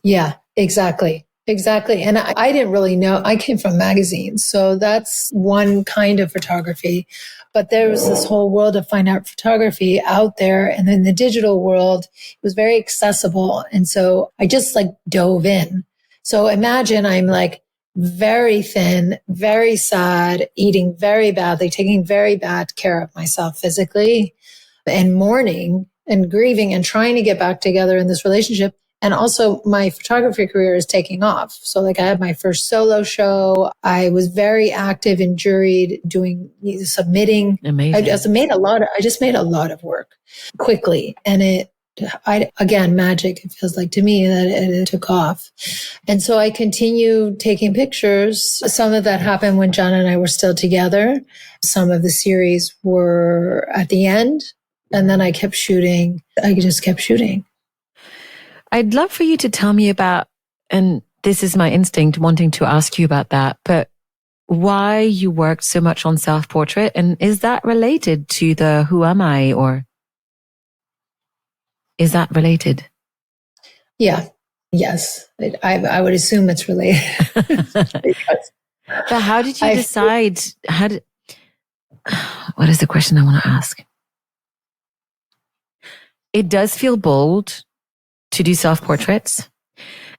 Yeah, exactly. Exactly. And I didn't really know. I came from magazines. So that's one kind of photography. But there was this whole world of fine art photography out there. And then the digital world, it was very accessible. And so I just like dove in. So imagine I'm like very thin, very sad, eating very badly, taking very bad care of myself physically and mourning and grieving and trying to get back together in this relationship. And also my photography career is taking off. So like I had my first solo show. I was very active and juried doing submitting. Amazing. I just made a lot of work quickly. And again, magic, it feels like to me that it took off. And so I continued taking pictures. Some of that happened when John and I were still together. Some of the series were at the end. And then I kept shooting. I just kept shooting. I'd love for you to tell me about, and this is my instinct wanting to ask you about that, but why you worked so much on self-portrait, and is that related to the Who Am I, or is that related? Yeah. Yes. I would assume it's related. But how did you decide, what is the question I want to ask? It does feel bold to do self-portraits.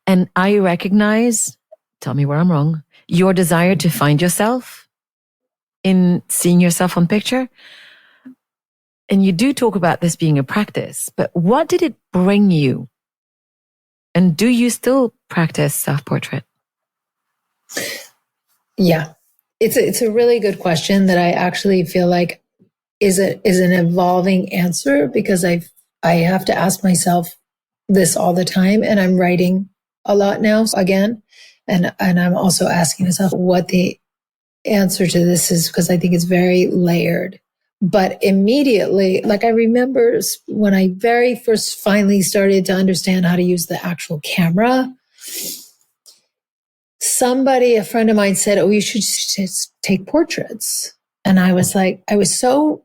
And I recognize, tell me where I'm wrong, your desire to find yourself in seeing yourself on picture. And you do talk about this being a practice, but what did it bring you? And do you still practice self-portrait? Yeah, it's a really good question that I actually feel like is an evolving answer, because I have to ask myself this all the time, and I'm writing a lot now again, and I'm also asking myself what the answer to this is, because I think it's very layered. But immediately, like I remember when I very first finally started to understand how to use the actual camera, a friend of mine said, "Oh, you should just take portraits." And I was like, I was so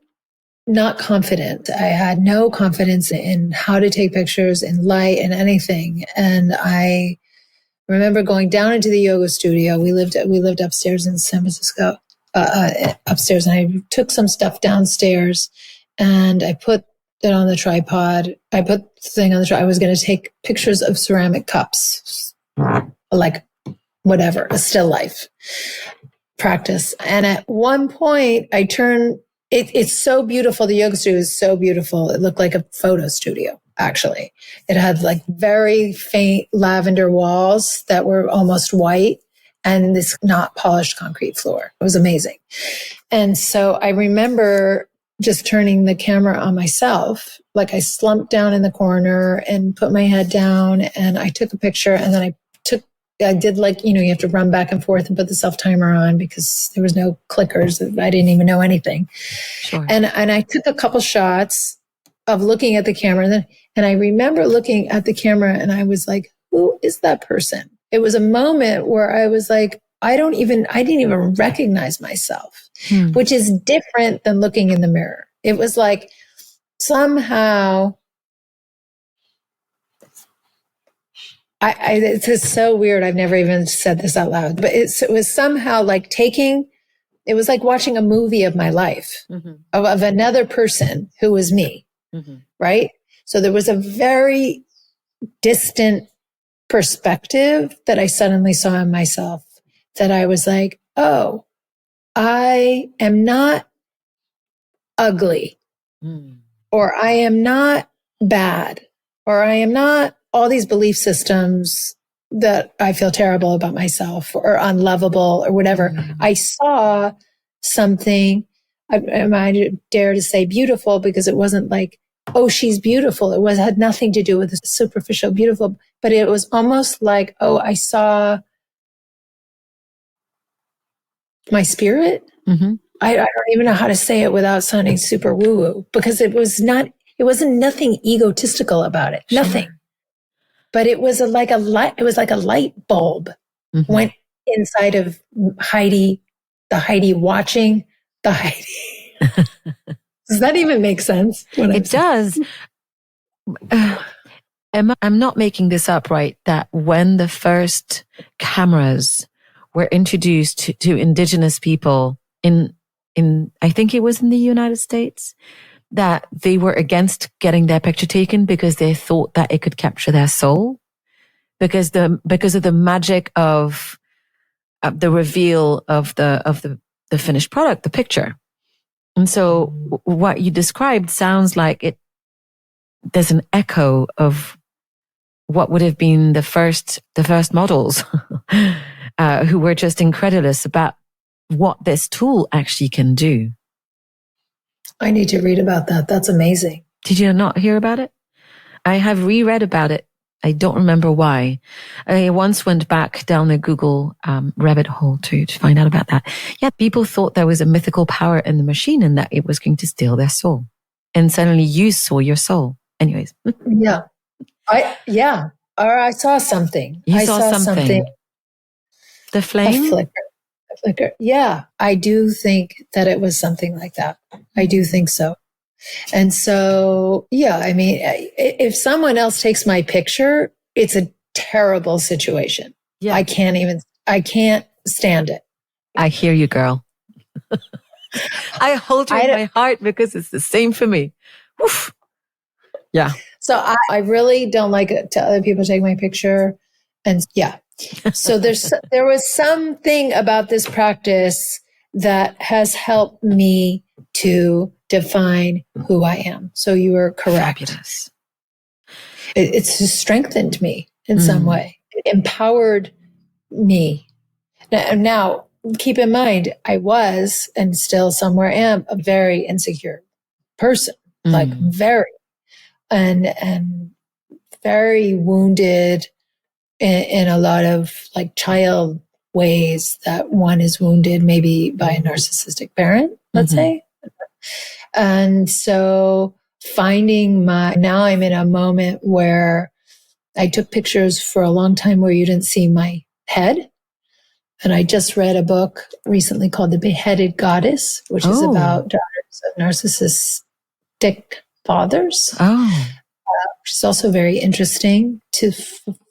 not confident. I had no confidence in how to take pictures in light and anything. And I remember going down into the yoga studio. We lived upstairs in San Francisco, upstairs. And I took some stuff downstairs and I put it on the tripod. I put the thing on the tripod. I was going to take pictures of ceramic cups, like whatever, a still life practice. And at one point it's so beautiful. The yoga studio is so beautiful. It looked like a photo studio. actually. It had like very faint lavender walls that were almost white and this not polished concrete floor. It was amazing. And so I remember just turning the camera on myself. Like I slumped down in the corner and put my head down and I took a picture and then I did like, you have to run back and forth and put the self timer on because there was no clickers. I didn't even know anything. Sure. And I took a couple shots of looking at the camera. And I remember looking at the camera and I was like, who is that person? It was a moment where I was like, I didn't even recognize myself, which is different than looking in the mirror. It was like somehow it's just so weird. I've never even said this out loud, but it was somehow like it was like watching a movie of my life of another person who was me. Right. So there was a very distant perspective that I suddenly saw in myself that I was like, oh, I am not ugly or I am not bad or I am not all these belief systems that I feel terrible about myself or unlovable or whatever. I saw something, I dare to say beautiful because it wasn't like, oh, she's beautiful. It had nothing to do with the superficial beautiful, but it was almost like, oh, I saw my spirit. I don't even know how to say it without sounding super woo-woo because it wasn't nothing egotistical about it. Sure. Nothing. But it was like a light bulb went inside of Heidi, the Heidi watching the Heidi. Does that even make sense? It does. Emma, I'm not making this up, right? That when the first cameras were introduced to indigenous people in I think it was in the United States, that they were against getting their picture taken because they thought that it could capture their soul, because of the magic of the reveal of the finished product, the picture. And so what you described sounds like there's an echo of what would have been the first models who were just incredulous about what this tool actually can do. I need to read about that. That's amazing. Did you not hear about it? I have reread about it. I don't remember why. I once went back down the Google rabbit hole to find out about that. Yeah, people thought there was a mythical power in the machine and that it was going to steal their soul. And suddenly you saw your soul. Anyways. Yeah. Or I saw something. I saw something. The flame? A flicker. Yeah. I do think that it was something like that. I do think so. And so, yeah, I mean, if someone else takes my picture, it's a terrible situation. Yeah. I can't stand it. I hear you, girl. I hold you in my heart because it's the same for me. Oof. Yeah. So I really don't like it to other people take my picture. And yeah. So there was something about this practice that has helped me to define who I am. So you are correct. Fabulous. It's just strengthened me in some way. It empowered me. Now, keep in mind, I was and still somewhere am a very insecure person, like very, and very wounded in a lot of like child ways that one is wounded maybe by a narcissistic parent, let's say. And so now I'm in a moment where I took pictures for a long time where you didn't see my head. And I just read a book recently called The Beheaded Goddess, which is about daughters of narcissistic fathers. Which is also very interesting to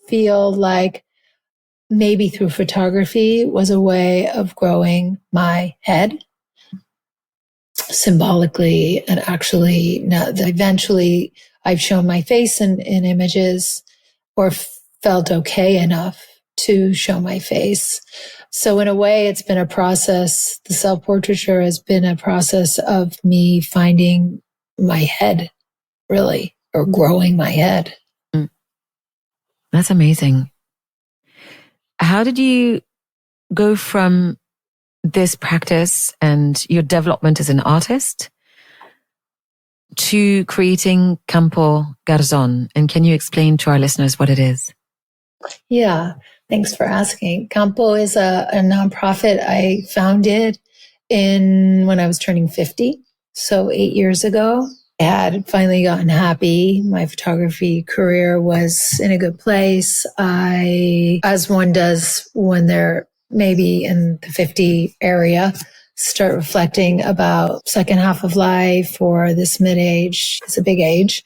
feel like maybe through photography was a way of growing my head symbolically and actually. Eventually I've shown my face in images or felt okay enough to show my face. So in a way, it's been a process. The self-portraiture has been a process of me finding my head, really. or growing my head. That's amazing. How did you go from this practice and your development as an artist to creating Campo Garzon? And can you explain to our listeners what it is? Yeah, thanks for asking. Campo is a nonprofit I founded when I was turning 50. So 8 years ago, I had finally gotten happy. My photography career was in a good place. As one does when they're maybe in the 50 area, start reflecting about second half of life or this mid-age. It's a big age.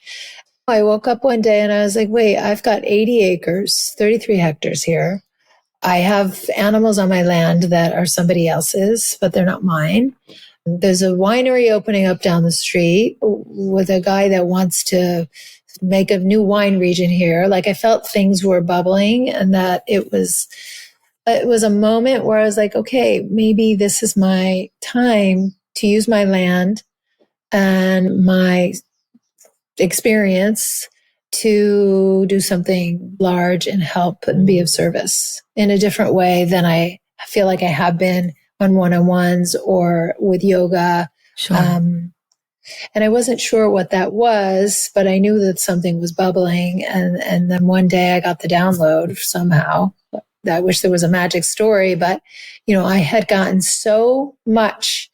I woke up one day and I was like, wait, I've got 80 acres, 33 hectares here. I have animals on my land that are somebody else's, but they're not mine. There's a winery opening up down the street with a guy that wants to make a new wine region here. Like, I felt things were bubbling, and that it was a moment where I was like, okay, maybe this is my time to use my land and my experience to do something large and help and be of service in a different way than I feel like I have been on one-on-ones or with yoga. Sure. And I wasn't sure what that was, but I knew that something was bubbling. And then one day I got the download somehow. I wish there was a magic story, but I had gotten so much.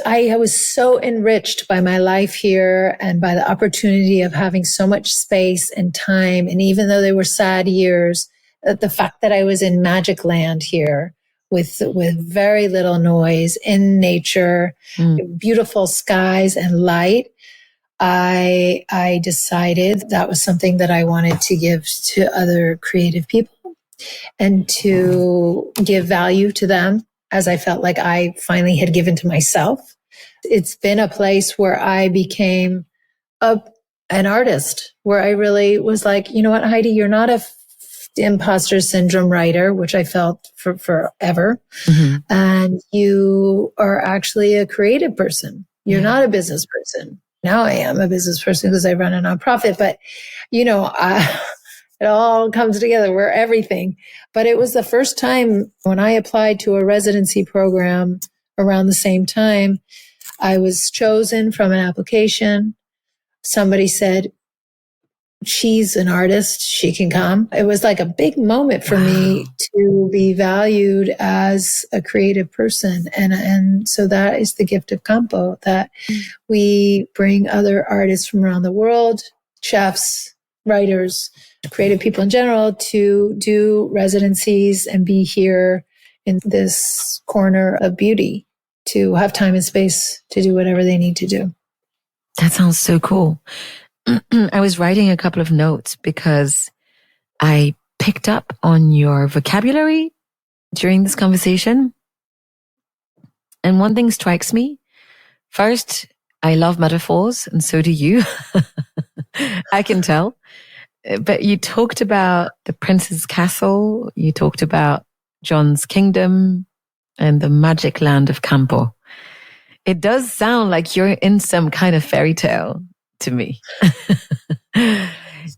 I was so enriched by my life here and by the opportunity of having so much space and time. And even though they were sad years, the fact that I was in magic land here with very little noise in nature, beautiful skies and light, I decided that was something that I wanted to give to other creative people and to give value to them, as I felt like I finally had given to myself. It's been a place where I became an artist, where I really was like, you know what, Heidi, you're not a imposter syndrome writer, which I felt for forever. Mm-hmm. And you are actually a creative person. You're not a business person. Now I am a business person because I run a nonprofit, but it all comes together. We're everything. But it was the first time when I applied to a residency program around the same time. I was chosen from an application. Somebody said, she's an artist. She can come. It was like a big moment for me to be valued as a creative person. And so that is the gift of Campo, that we bring other artists from around the world, chefs, writers, creative people in general, to do residencies and be here in this corner of beauty, to have time and space to do whatever they need to do. That sounds so cool. I was writing a couple of notes because I picked up on your vocabulary during this conversation. And one thing strikes me. First, I love metaphors, and so do you. I can tell. But you talked about the prince's castle. You talked about John's kingdom and the magic land of Campo. It does sound like you're in some kind of fairy tale to me.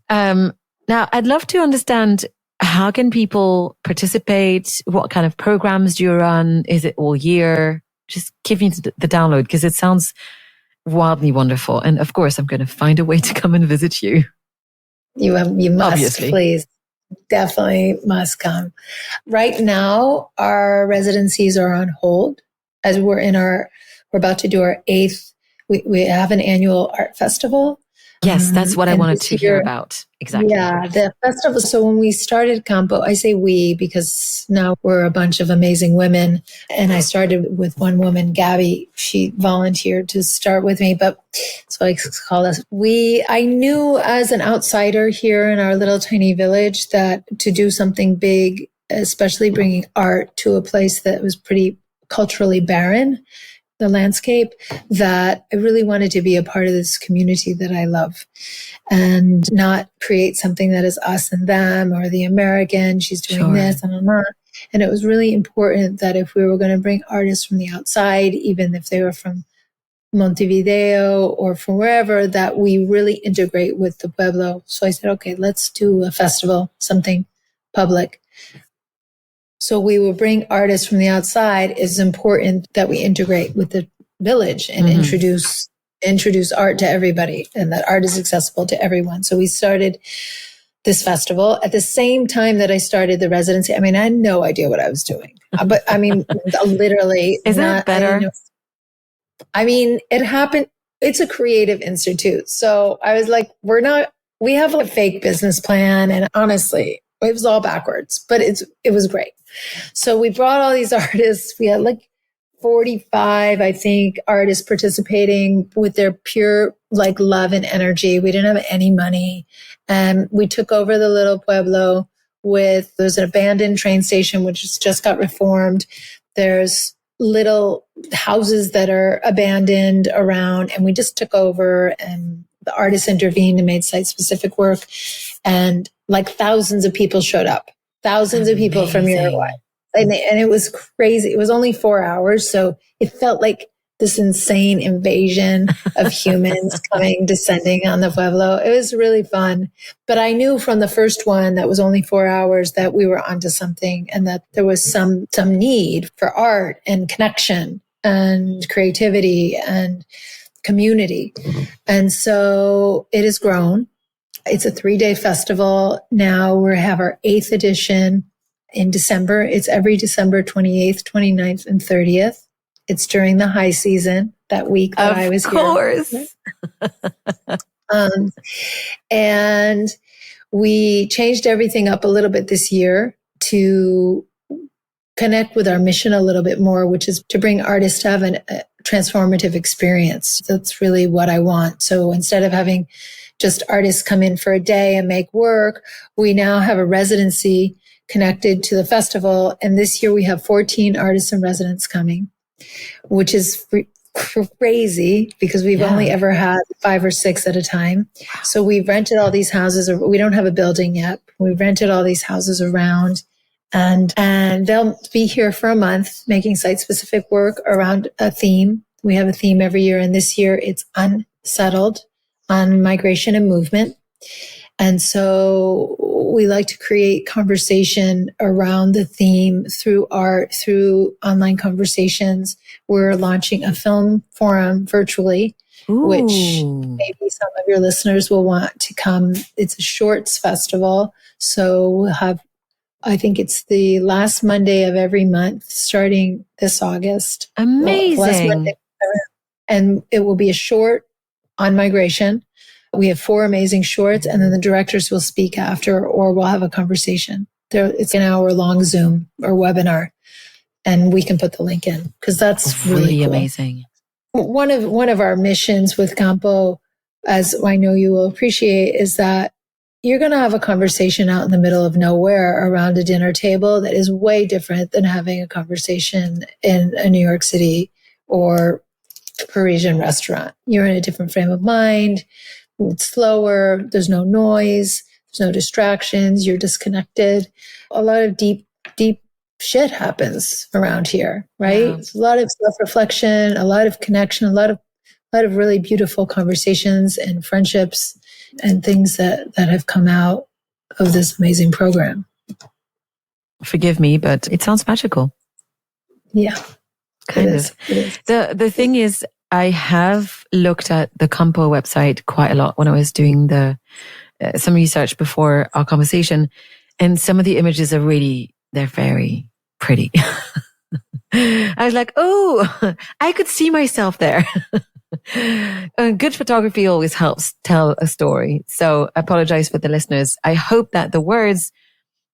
Now, I'd love to understand, how can people participate? What kind of programs do you run? Is it all year? Just give me the download, because it sounds wildly wonderful. And of course, I'm going to find a way to come and visit you. You must, obviously. Please. Definitely must come. Right now, our residencies are on hold as we're about to do our 8th. We have an annual art festival. Yes, that's what I wanted to hear about. Exactly. Yeah, the festival. So when we started Campo, I say we because now we're a bunch of amazing women. And I started with one woman, Gabby. She volunteered to start with me, but so I call us we. I knew as an outsider here in our little tiny village that to do something big, especially bringing art to a place that was pretty culturally barren, the landscape, that I really wanted to be a part of this community that I love and not create something that is us and them or the American, she's doing this and that. And it was really important that if we were going to bring artists from the outside, even if they were from Montevideo or from wherever that we really integrate with the Pueblo. So I said, okay, let's do a festival, something public. So we will bring artists from the outside. It's important that we integrate with the village and introduce art to everybody, and that art is accessible to everyone. So we started this festival at the same time that I started the residency. I mean, I had no idea what I was doing, but I mean, literally, Isn't it better? I mean, it happened. It's a creative institute. So I was like, we have a fake business plan. And honestly, it was all backwards, but it was great. So we brought all these artists. We had like 45, I think, artists participating with their pure like love and energy. We didn't have any money. And we took over the little pueblo there's an abandoned train station, which just got reformed. There's little houses that are abandoned around, and we just took over, and the artists intervened and made site specific work. And like thousands of people showed up, thousands of people from Uruguay. And it was crazy. It was only 4 hours. So it felt like this insane invasion of humans descending on the Pueblo. It was really fun. But I knew from the first one that was only 4 hours that we were onto something, and that there was some need for art and connection and creativity and community. And so it has grown. It's a 3-day festival. Now we have our 8th edition in December. It's every December 28th, 29th, and 30th. It's during the high season, that week that I was here. Of course. And we changed everything up a little bit this year to connect with our mission a little bit more, which is to bring artists to have a transformative experience. That's really what I want. So instead of having just artists come in for a day and make work, we now have a residency connected to the festival. And this year we have 14 artists in residence coming, which is crazy because we've only ever had 5 or 6 at a time. So we've rented all these houses. We don't have a building yet. We've rented all these houses around, and they'll be here for a month making site specific work around a theme. We have a theme every year. And this year it's unsettled, on migration and movement. And so we like to create conversation around the theme through art, through online conversations. We're launching a film forum virtually, which maybe some of your listeners will want to come. It's a shorts festival. So we'll have, I think it's the last Monday of every month, starting this August. Amazing. And it will be a short on migration. We have 4 amazing shorts, and then the directors will speak after, or we'll have a conversation. It's an hour-long Zoom or webinar, and we can put the link in because that's really cool. Amazing. One of our missions with Campo, as I know you will appreciate, is that you're going to have a conversation out in the middle of nowhere around a dinner table that is way different than having a conversation in a New York City or Parisian restaurant. You're in a different frame of mind. It's slower. There's no noise. There's no distractions. You're disconnected. A lot of deep shit happens around here, right? Yeah. A lot of self-reflection, a lot of connection, a lot of really beautiful conversations and friendships and things that have come out of this amazing program. Forgive me, but it sounds magical. Yeah. Kind of. It is. The thing is, I have looked at the Campo website quite a lot when I was doing some research before our conversation, and some of the images are they're very pretty. I was like, oh, I could see myself there. Good photography always helps tell a story. So I apologize for the listeners. I hope that the words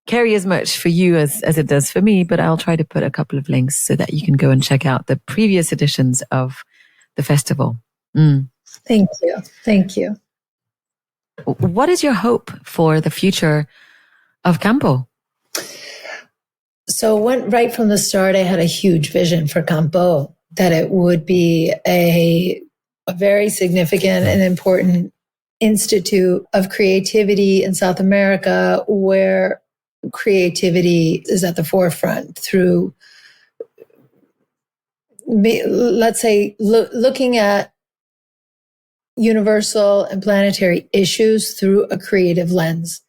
carry as much for you as it does for me, but I'll try to put a couple of links so that you can go and check out the previous editions of the festival. Thank you. Thank you. What is your hope for the future of Campo? So right from the start, I had a huge vision for Campo, that it would be a very significant and important institute of creativity in South America, where creativity is at the forefront through let's say, looking at universal and planetary issues through a creative lens.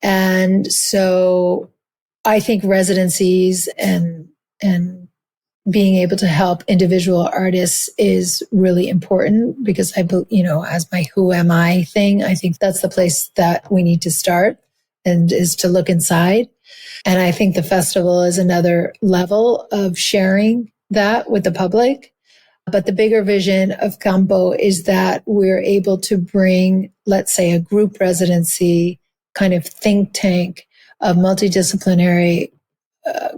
And so I think residencies and being able to help individual artists is really important, because as my who am I thing, I think that's the place that we need to start, and is to look inside. And I think the festival is another level of sharing that with the public. But the bigger vision of Campo is that we're able to bring, let's say, a group residency kind of think tank of multidisciplinary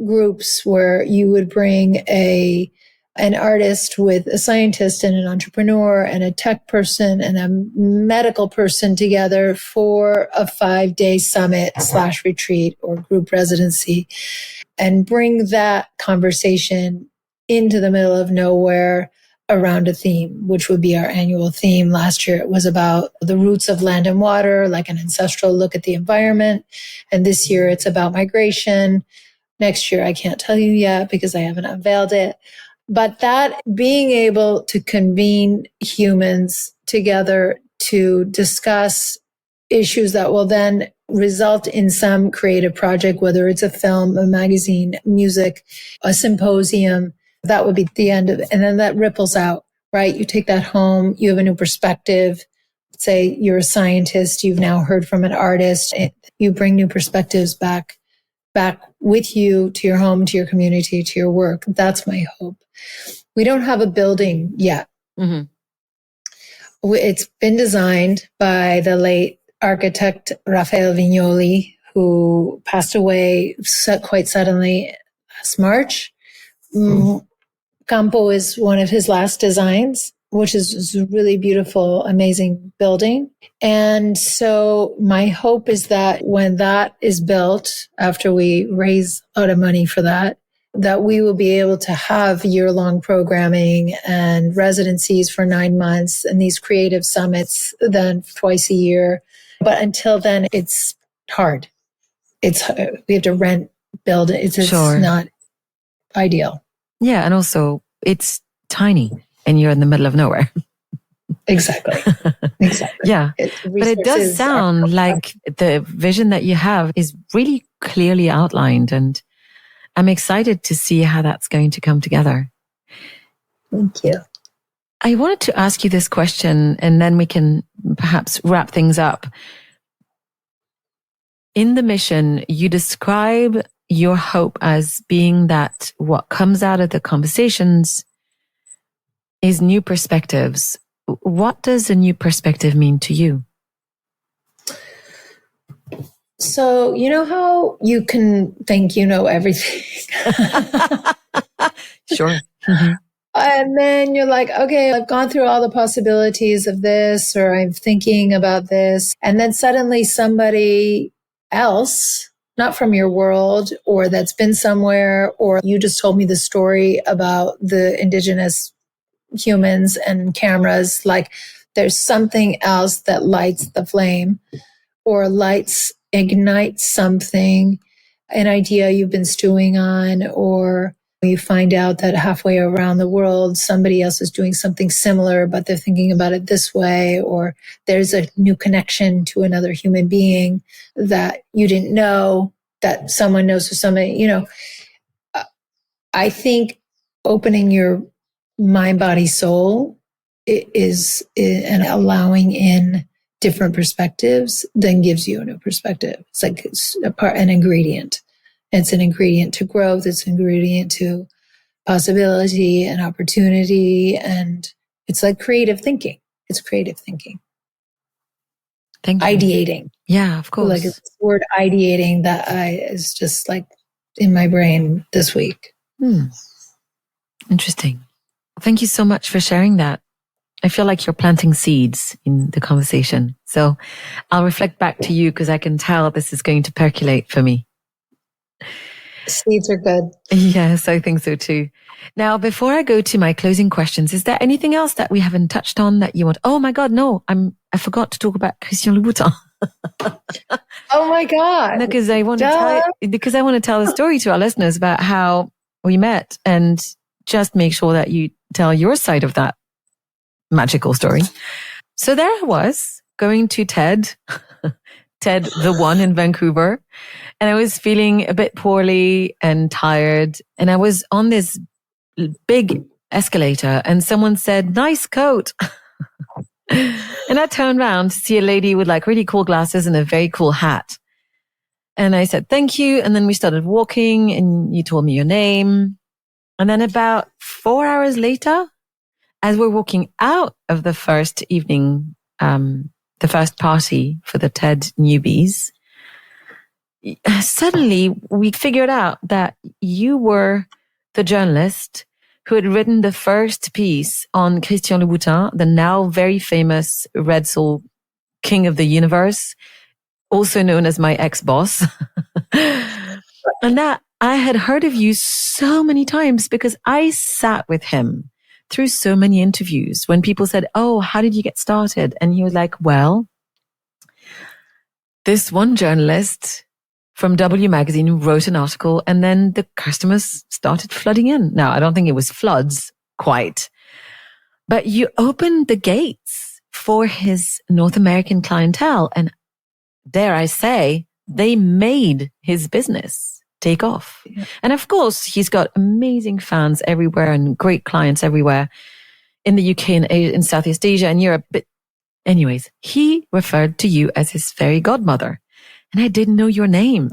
groups, where you would bring an artist with a scientist and an entrepreneur and a tech person and a medical person together for a 5-day summit / retreat or group residency, and bring that conversation into the middle of nowhere around a theme, which would be our annual theme. Last year, it was about the roots of land and water, like an ancestral look at the environment. And this year, it's about migration. Next year, I can't tell you yet because I haven't unveiled it. But that being able to convene humans together to discuss issues that will then result in some creative project, whether it's a film, a magazine, music, a symposium, that would be the end of it. And then that ripples out, right? You take that home, you have a new perspective. Say you're a scientist, you've now heard from an artist, you bring new perspectives back with you to your home, to your community, to your work. That's my hope. We don't have a building yet. Mm-hmm. It's been designed by the late architect Rafael Vignoli, who passed away quite suddenly last March. Mm-hmm. Campo is one of his last designs, which is a really beautiful, amazing building. And so my hope is that when that is built, after we raise a lot of money for that we will be able to have year-long programming and residencies for 9 months and these creative summits then twice a year. But until then, it's hard. We have to rent buildings. It's Sure. not ideal. Yeah, and also it's tiny and you're in the middle of nowhere. Exactly. Yeah. But it does sound like the vision that you have is really clearly outlined, and I'm excited to see how that's going to come together. Thank you. I wanted to ask you this question, and then we can perhaps wrap things up. In the mission, you describe your hope as being that what comes out of the conversations is new perspectives. What does a new perspective mean to you? So, you know how you can think you know everything? Sure. Mm-hmm. And then you're like, okay, I've gone through all the possibilities of this, or I'm thinking about this. And then suddenly somebody else, not from your world, or that's been somewhere, or you just told me the story about the indigenous humans and cameras, like there's something else that lights the flame or ignites something, an idea you've been stewing on, or you find out that halfway around the world, somebody else is doing something similar, but they're thinking about it this way, or there's a new connection to another human being that you didn't know, that someone knows or somebody, I think opening your mind, body, soul is and allowing in different perspectives then gives you a new perspective. It's like an ingredient. It's an ingredient to growth. It's an ingredient to possibility and opportunity. And it's like creative thinking. It's creative thinking. Thank you. Ideating. Yeah, of course. Like it's the word ideating that is just like in my brain this week. Interesting. Thank you so much for sharing that. I feel like you're planting seeds in the conversation. So I'll reflect back to you because I can tell this is going to percolate for me. Seeds are good. Yes, I think so too. Now, before I go to my closing questions, is there anything else that we haven't touched on that you want? Oh my God, no, I forgot to talk about Christian Louboutin. Oh my God. No, because I want to tell the story to our listeners about how we met and just make sure that you tell your side of that magical story. So there I was going to TED, TED the one in Vancouver. And I was feeling a bit poorly and tired. And I was on this big escalator and someone said, "Nice coat." And I turned around to see a lady with like really cool glasses and a very cool hat. And I said, "Thank you." And then we started walking and you told me your name. And then about 4 hours later, as we're walking out of the first evening, the first party for the TED newbies, suddenly we figured out that you were the journalist who had written the first piece on Christian Louboutin, the now very famous Red Soul king of the universe, also known as my ex-boss. And that I had heard of you so many times because I sat with him through so many interviews when people said, "Oh, how did you get started?" And he was like, "Well, this one journalist from W Magazine wrote an article and then the customers started flooding in." Now, I don't think it was floods quite, but you opened the gates for his North American clientele. And dare I say, they made his business take off. Yeah. And of course, he's got amazing fans everywhere and great clients everywhere in the UK and in Southeast Asia and Europe. But anyways, he referred to you as his fairy godmother. And I didn't know your name.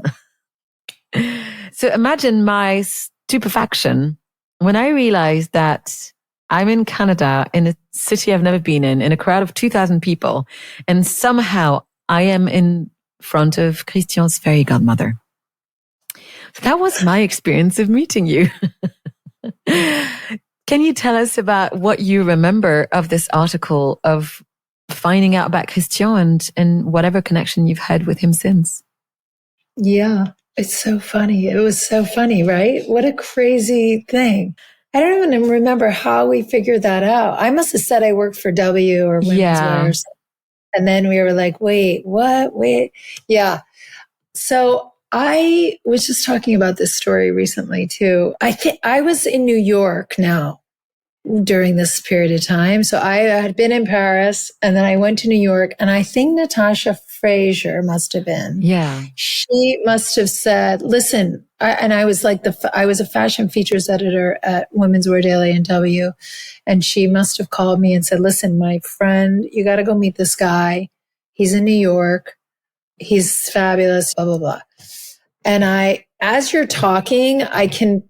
So imagine my stupefaction when I realized that I'm in Canada, in a city I've never been in a crowd of 2,000 people, and somehow I am in front of Christian's fairy godmother. So that was my experience of meeting you. Can you tell us about what you remember of this article, of finding out about Christian and whatever connection you've had with him since? Yeah, it's so funny. It was so funny, right? What a crazy thing. I don't even remember how we figured that out. I must have said I worked for W or Women's Wear. And then we were like, wait, what? Wait. Yeah. So I was just talking about this story recently too. I think I was in New York now during this period of time. So I had been in Paris and then I went to New York, and I think Natasha Fraser must have been. Yeah. She must have said, "Listen," I was like I was a fashion features editor at Women's Wear Daily and W. And she must have called me and said, "Listen, my friend, you got to go meet this guy. He's in New York. He's fabulous, blah, blah, blah." And as you're talking, I can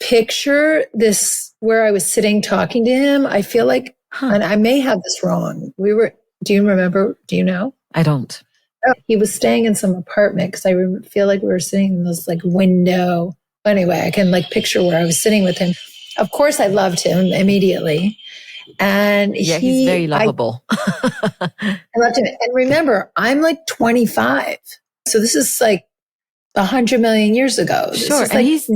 picture this where I was sitting talking to him. I feel like, and I may have this wrong. Do you remember? Do you know? I don't. Oh, he was staying in some apartment because I feel like we were sitting in this like window. Anyway, I can like picture where I was sitting with him. Of course, I loved him immediately. And yeah, he's very lovable. I loved him. And remember, I'm like 25. So this is like 100 million years ago. Sure. And like he's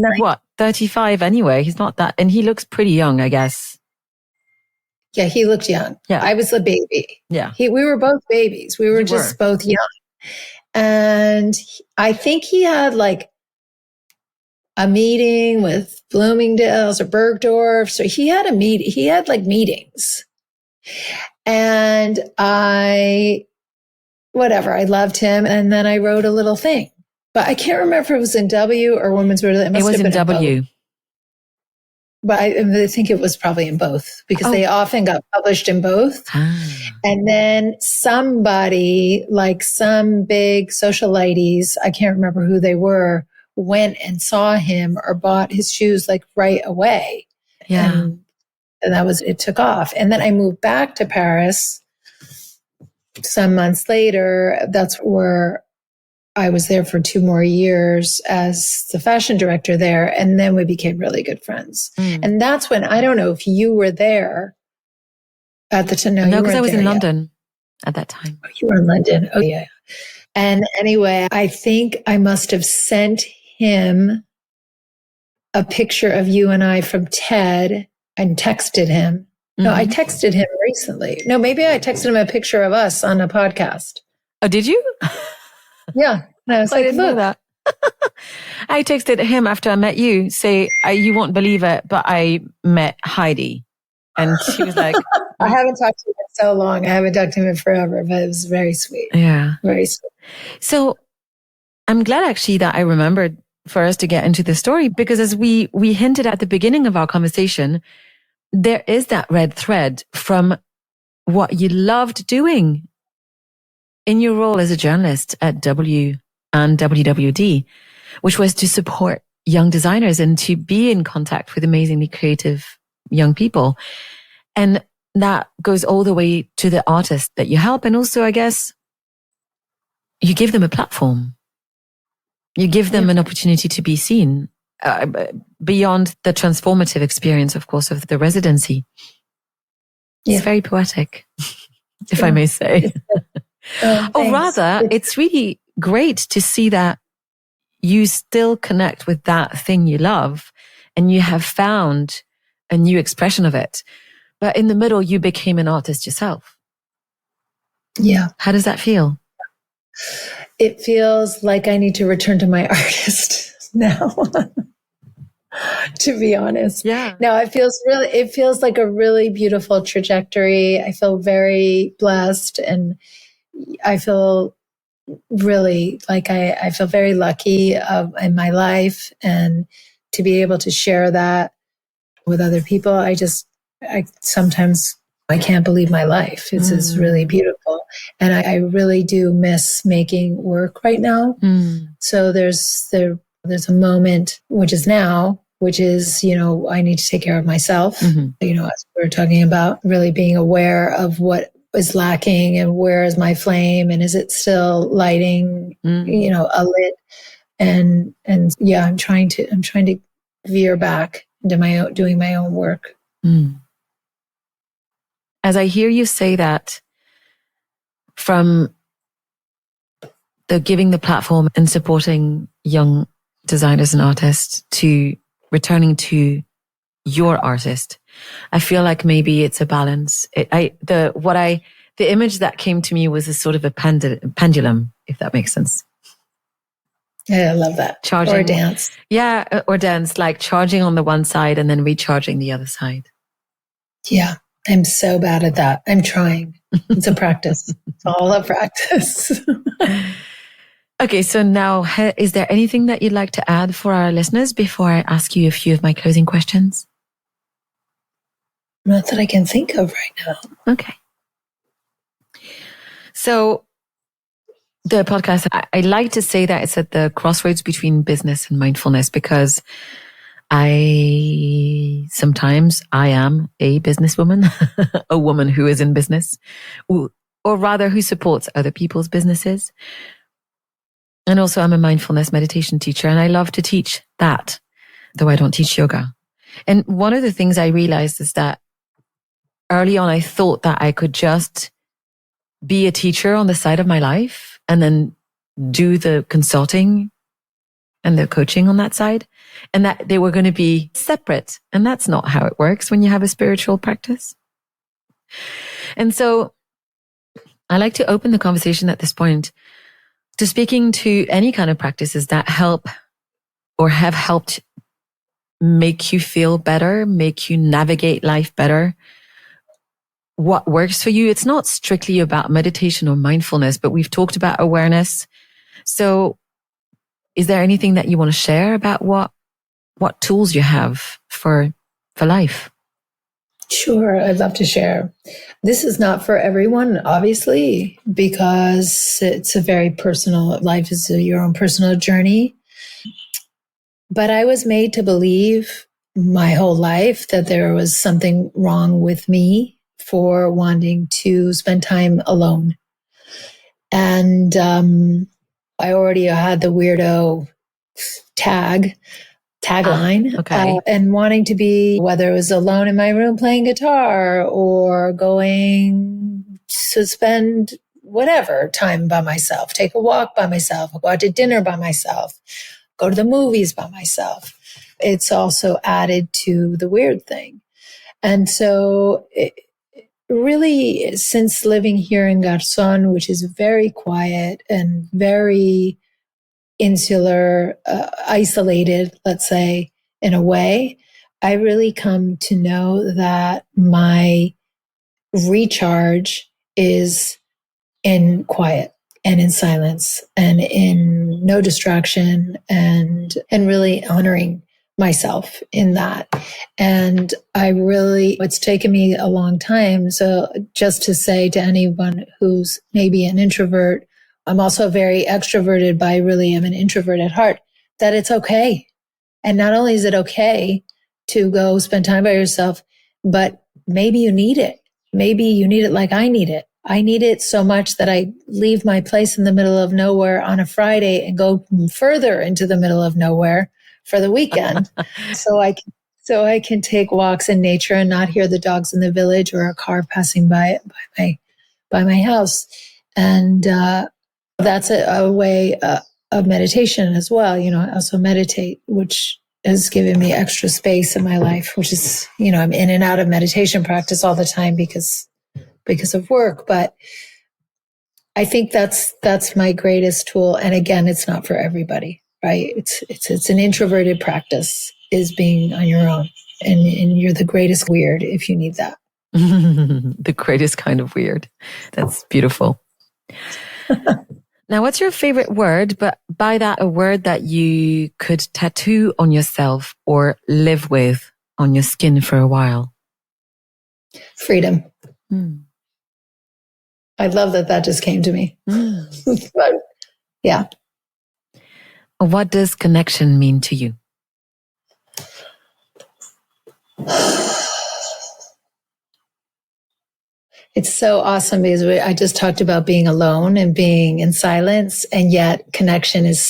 35 anyway. He's not that. And he looks pretty young, I guess. Yeah, he looked young. Yeah. I was a baby. Yeah. We were both babies. We were just both young. And I think he had like a meeting with Bloomingdale's or Bergdorf's, or he had like meetings. And I loved him. And then I wrote a little thing, but I can't remember if it was in W or Women's Wear. It was in W. But I think it was probably in both because they often got published in both. And then somebody, like some big socialites, I can't remember who they were, went and saw him or bought his shoes like right away. Yeah. And that was, it took off. And then I moved back to Paris some months later. That's where I was there for 2 more years as the fashion director there. And then we became really good friends. And that's when, I don't know if you were there at the time. No, because I was in London at that time. Oh, you were in London. Oh, yeah. And anyway, I think I must have sent him a picture of you and I from TED and texted him. No, I texted him recently. No, maybe I texted him a picture of us on a podcast. Oh, did you? Yeah. And I was like, didn't know that. I texted him after I met you, say, you won't believe it, but I met Heidi. And she was like, I haven't talked to him in so long. I haven't talked to him in forever, but it was very sweet. Yeah. Very sweet. So I'm glad actually that I remembered for us to get into the story, because as we hinted at the beginning of our conversation, there is that red thread from what you loved doing in your role as a journalist at W and WWD, which was to support young designers and to be in contact with amazingly creative young people. And that goes all the way to the artists that you help. And also, I guess, you give them a platform. You give them an opportunity to be seen beyond the transformative experience, of course, of the residency. It's very poetic, if I may say. Or rather, it's really great to see that you still connect with that thing you love and you have found a new expression of it. But in the middle, you became an artist yourself. Yeah. How does that feel? It feels like I need to return to my artist now, to be honest. Yeah. No, it feels like a really beautiful trajectory. I feel very blessed, and I feel really like I feel very lucky in my life, and to be able to share that with other people. I sometimes I can't believe my life. It's really beautiful. And I really do miss making work right now. So there's a moment, which is now, which is, I need to take care of myself. As we were talking about, really being aware of what is lacking and where is my flame, and is it still lighting, a lit? And yeah, I'm trying to veer back into doing my own work. As I hear you say that, from the giving the platform and supporting young designers and artists to returning to your artist, I feel like maybe it's a balance. The image that came to me was a sort of a pendulum, if that makes sense. Yeah, I love that. Charging, or dance. Yeah, or dance, like charging on the one side and then recharging the other side. Yeah, I'm so bad at that. I'm trying. It's a practice. It's all a practice. Okay, so now, is there anything that you'd like to add for our listeners before I ask you a few of my closing questions? Not that I can think of right now. Okay. So the podcast, I like to say that it's at the crossroads between business and mindfulness, because sometimes I am a businesswoman, a woman who is in business, or rather who supports other people's businesses. And also I'm a mindfulness meditation teacher, and I love to teach that, though I don't teach yoga. And one of the things I realized is that early on, I thought that I could just be a teacher on the side of my life and then do the consulting and the coaching on that side, and that they were going to be separate. And that's not how it works when you have a spiritual practice. And so I like to open the conversation at this point to speaking to any kind of practices that help or have helped make you feel better, make you navigate life better. What works for you? It's not strictly about meditation or mindfulness, but we've talked about awareness. So is there anything that you want to share about what tools you have for life? Sure, I'd love to share. This is not for everyone, obviously, because it's a very personal, life is your own personal journey. But I was made to believe my whole life that there was something wrong with me for wanting to spend time alone. And I already had the weirdo tagline, and wanting to be, whether it was alone in my room playing guitar or going to spend whatever time by myself, take a walk by myself, go out to dinner by myself, go to the movies by myself. It's also added to the weird thing. And so really, since living here in Garzon, which is very quiet and very insular, isolated, let's say, in a way, I really come to know that my recharge is in quiet and in silence and in no distraction and really honoring myself in that. And it's taken me a long time. So just to say to anyone who's maybe an introvert, I'm also very extroverted, but I really am an introvert at heart, that it's okay. And not only is it okay to go spend time by yourself, but maybe you need it. Maybe you need it like I need it. I need it so much that I leave my place in the middle of nowhere on a Friday and go further into the middle of nowhere for the weekend. so I can take walks in nature and not hear the dogs in the village or a car passing by my house. And that's a way of meditation as well. I also meditate, which has given me extra space in my life, which is, I'm in and out of meditation practice all the time because of work. But I think that's my greatest tool. And again, it's not for everybody, right? It's an introverted practice, is being on your own. And you're the greatest weird if you need that. The greatest kind of weird. That's beautiful. Now, what's your favorite word? But by that, a word that you could tattoo on yourself or live with on your skin for a while? Freedom. I love that just came to me. But, yeah. What does connection mean to you? It's so awesome because I just talked about being alone and being in silence, and yet connection is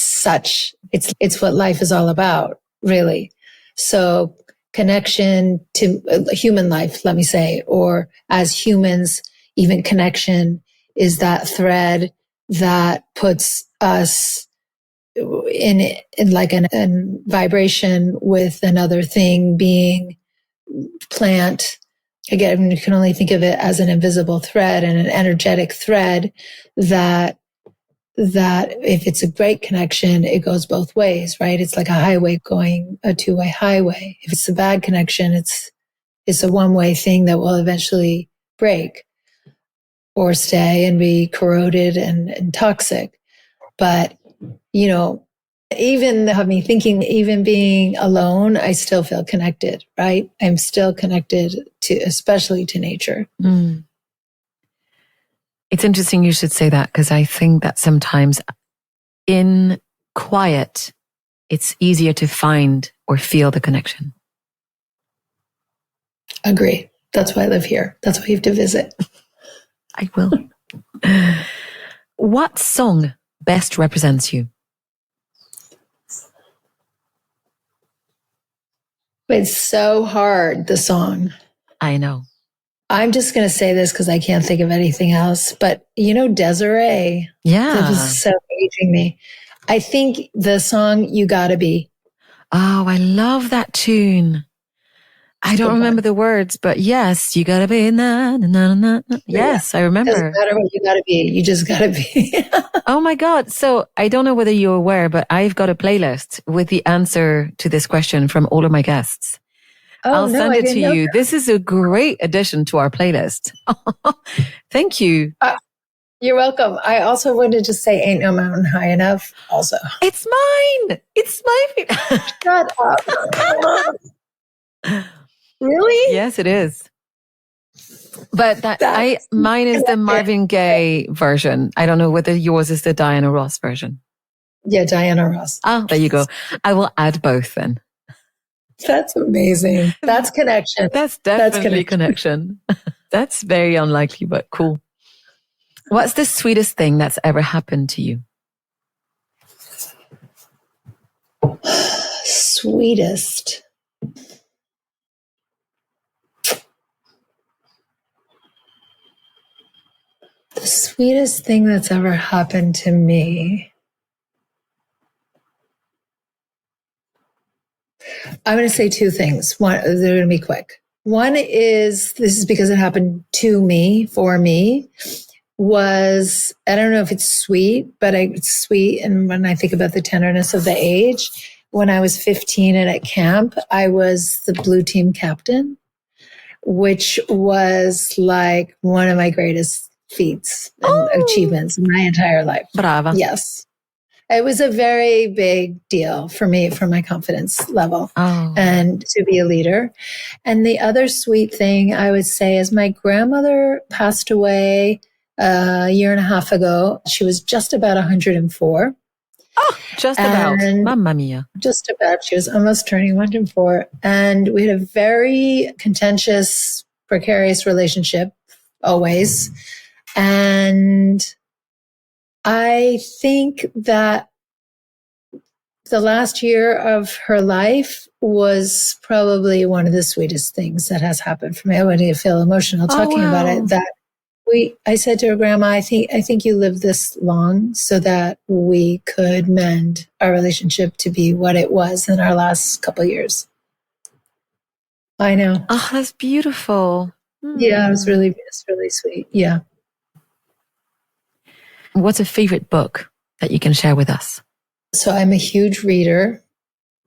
it's what life is all about, really. So connection to human life, let me say, or as humans, even connection is that thread that puts us in like an vibration with another thing, being, plant. Again, you can only think of it as an invisible thread and an energetic thread that if it's a great connection, it goes both ways, right? It's like a highway going a two-way highway. If it's a bad connection, it's a one-way thing that will eventually break or stay and be corroded and toxic. But, even have me thinking, even being alone, I still feel connected, right? I'm still connected especially to nature. It's interesting you should say that, because I think that sometimes in quiet, it's easier to find or feel the connection. Agree. That's why I live here. That's why you have to visit. I will. What song best represents you? It's so hard, the song. I know. I'm just going to say this because I can't think of anything else. But Desiree. Yeah. This is so aging me. I think the song You Gotta Be. Oh, I love that tune. I don't remember the words, but yes, you gotta be na na na na. Yes, I remember. Doesn't matter what you gotta be. You just gotta be. Oh my God. So I don't know whether you're aware, but I've got a playlist with the answer to this question from all of my guests. I'll send it to you. This is a great addition to our playlist. Thank you. You're welcome. I also wanted to say Ain't No Mountain High Enough also. It's mine. It's my Shut up. Really? Yes, it is. But mine is the Marvin Gaye version. I don't know whether yours is the Diana Ross version. Yeah, Diana Ross. Oh, there you go. I will add both then. That's amazing. That's connection. That's definitely connection. That's very unlikely, but cool. What's the sweetest thing that's ever happened to you? Sweetest. The sweetest thing that's ever happened to me. I'm going to say two things. One, they're going to be quick. One is, this is because it happened to me, for me, was, I don't know if it's sweet, but it's sweet. And when I think about the tenderness of the age, when I was 15 and at camp, I was the blue team captain, which was like one of my greatest feats and achievements in my entire life. Brava. Yes. It was a very big deal for me, for my confidence level and to be a leader. And the other sweet thing I would say is my grandmother passed away a year and a half ago. She was just about 104. Oh, just about. Mamma mia. Just about. She was almost turning 104. And we had a very contentious, precarious relationship, always. And I think that the last year of her life was probably one of the sweetest things that has happened for me. I wouldn't feel emotional talking about it. I said to her, Grandma, I think you lived this long so that we could mend our relationship to be what it was in our last couple of years. I know. Oh, that's beautiful. Yeah, it's really sweet. Yeah. What's a favorite book that you can share with us? So I'm a huge reader.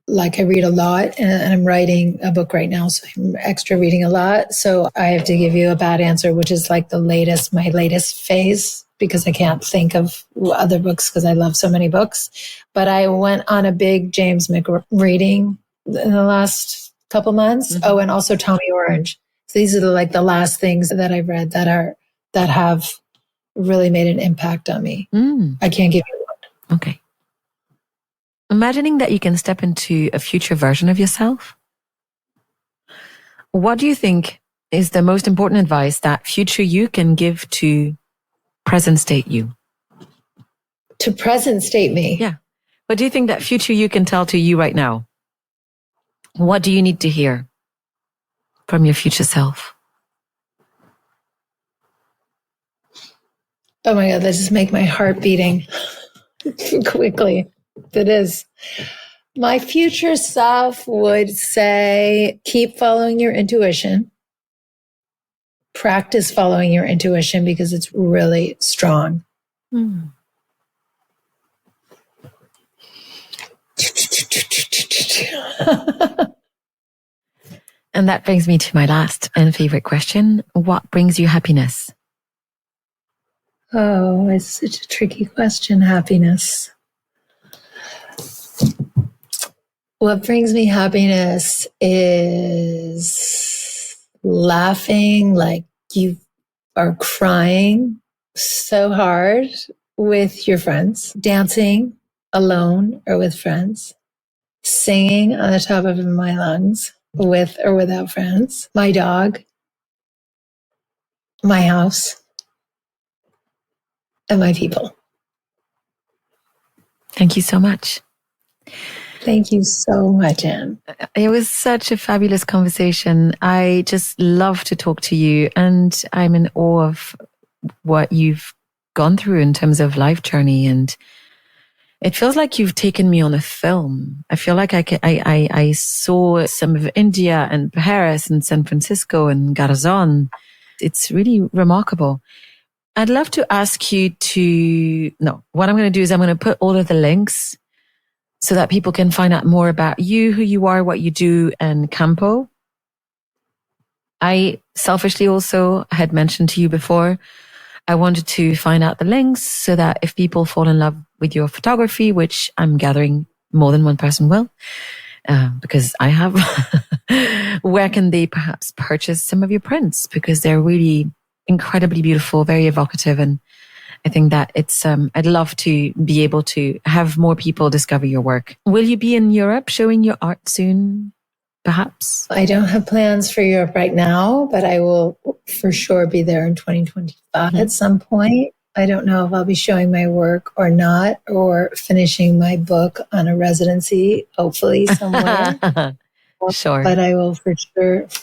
Like I read a lot and I'm writing a book right now. So I'm extra reading a lot. So I have to give you a bad answer, which is like my latest phase, because I can't think of other books because I love so many books. But I went on a big James Mick reading in the last couple months. Mm-hmm. Oh, and also Tommy Orange. So these are the last things that I've read that have really made an impact on me. I can't give you one. Okay. Imagining that you can step into a future version of yourself, what do you think is the most important advice that future you can give to present state you? To present state me? Yeah. What do you think that future you can tell to you right now? What do you need to hear from your future self? Oh my God, that just make my heart beating quickly. It is. My future self would say, keep following your intuition. Practice following your intuition because it's really strong. Mm. And that brings me to my last and favorite question. What brings you happiness? Oh, it's such a tricky question, happiness. What brings me happiness is laughing like you are crying so hard with your friends, dancing alone or with friends, singing on the top of my lungs with or without friends, my dog, my house, and my people. Thank you so much. Thank you so much, Anne. It was such a fabulous conversation. I just love to talk to you, and I'm in awe of what you've gone through in terms of life journey. And it feels like you've taken me on a film. I feel like I saw some of India and Paris and San Francisco and Garzon. It's really remarkable. I'd love to ask you what I'm going to do is I'm going to put all of the links so that people can find out more about you, who you are, what you do, and Campo. I selfishly also had mentioned to you before, I wanted to find out the links so that if people fall in love with your photography, which I'm gathering more than one person will, because I have, where can they perhaps purchase some of your prints? Because they're really incredibly beautiful, very evocative. And I think that I'd love to be able to have more people discover your work. Will you be in Europe showing your art soon, perhaps? I don't have plans for Europe right now, but I will for sure be there in 2025 at some point. I don't know if I'll be showing my work or not, or finishing my book on a residency, hopefully somewhere. Sure. But I will for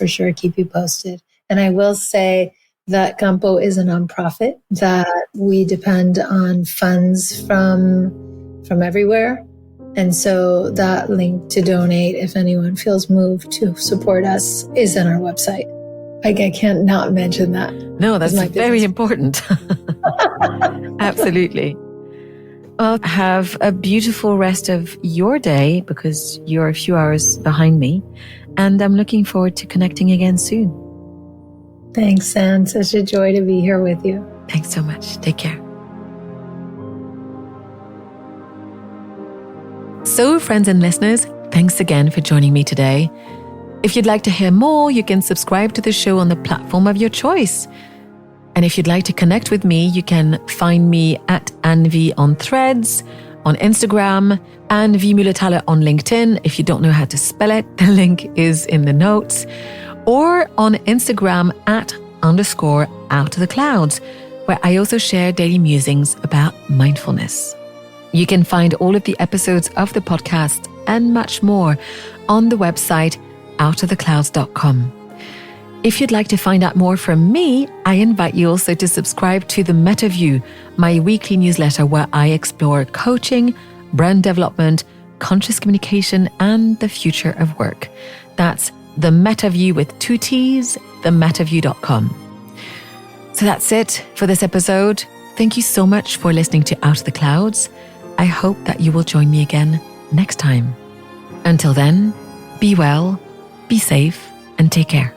sure keep you posted. And I will say that Campo is a nonprofit, that we depend on funds from everywhere. And so that link to donate, if anyone feels moved to support us, is on our website. I can't not mention that. No, that's very important. Absolutely. Well, have a beautiful rest of your day because you're a few hours behind me. And I'm looking forward to connecting again soon. Thanks, Anne. Such a joy to be here with you. Thanks so much. Take care. So, friends and listeners, thanks again for joining me today. If you'd like to hear more, you can subscribe to the show on the platform of your choice. And if you'd like to connect with me, you can find me at Anvi on Threads, on Instagram, and V Mulatala on LinkedIn. If you don't know how to spell it, the link is in the notes. Or on Instagram at _out of the clouds, where I also share daily musings about mindfulness. You can find all of the episodes of the podcast and much more on the website outoftheclouds.com. If you'd like to find out more from me, I invite you also to subscribe to the Meta View, my weekly newsletter where I explore coaching, brand development, conscious communication, and the future of work. That's the Meta View with 2 T's, themetaview.com. So that's it for this episode. Thank you so much for listening to Out of the Clouds. I hope that you will join me again next time. Until then, be well, be safe, and take care.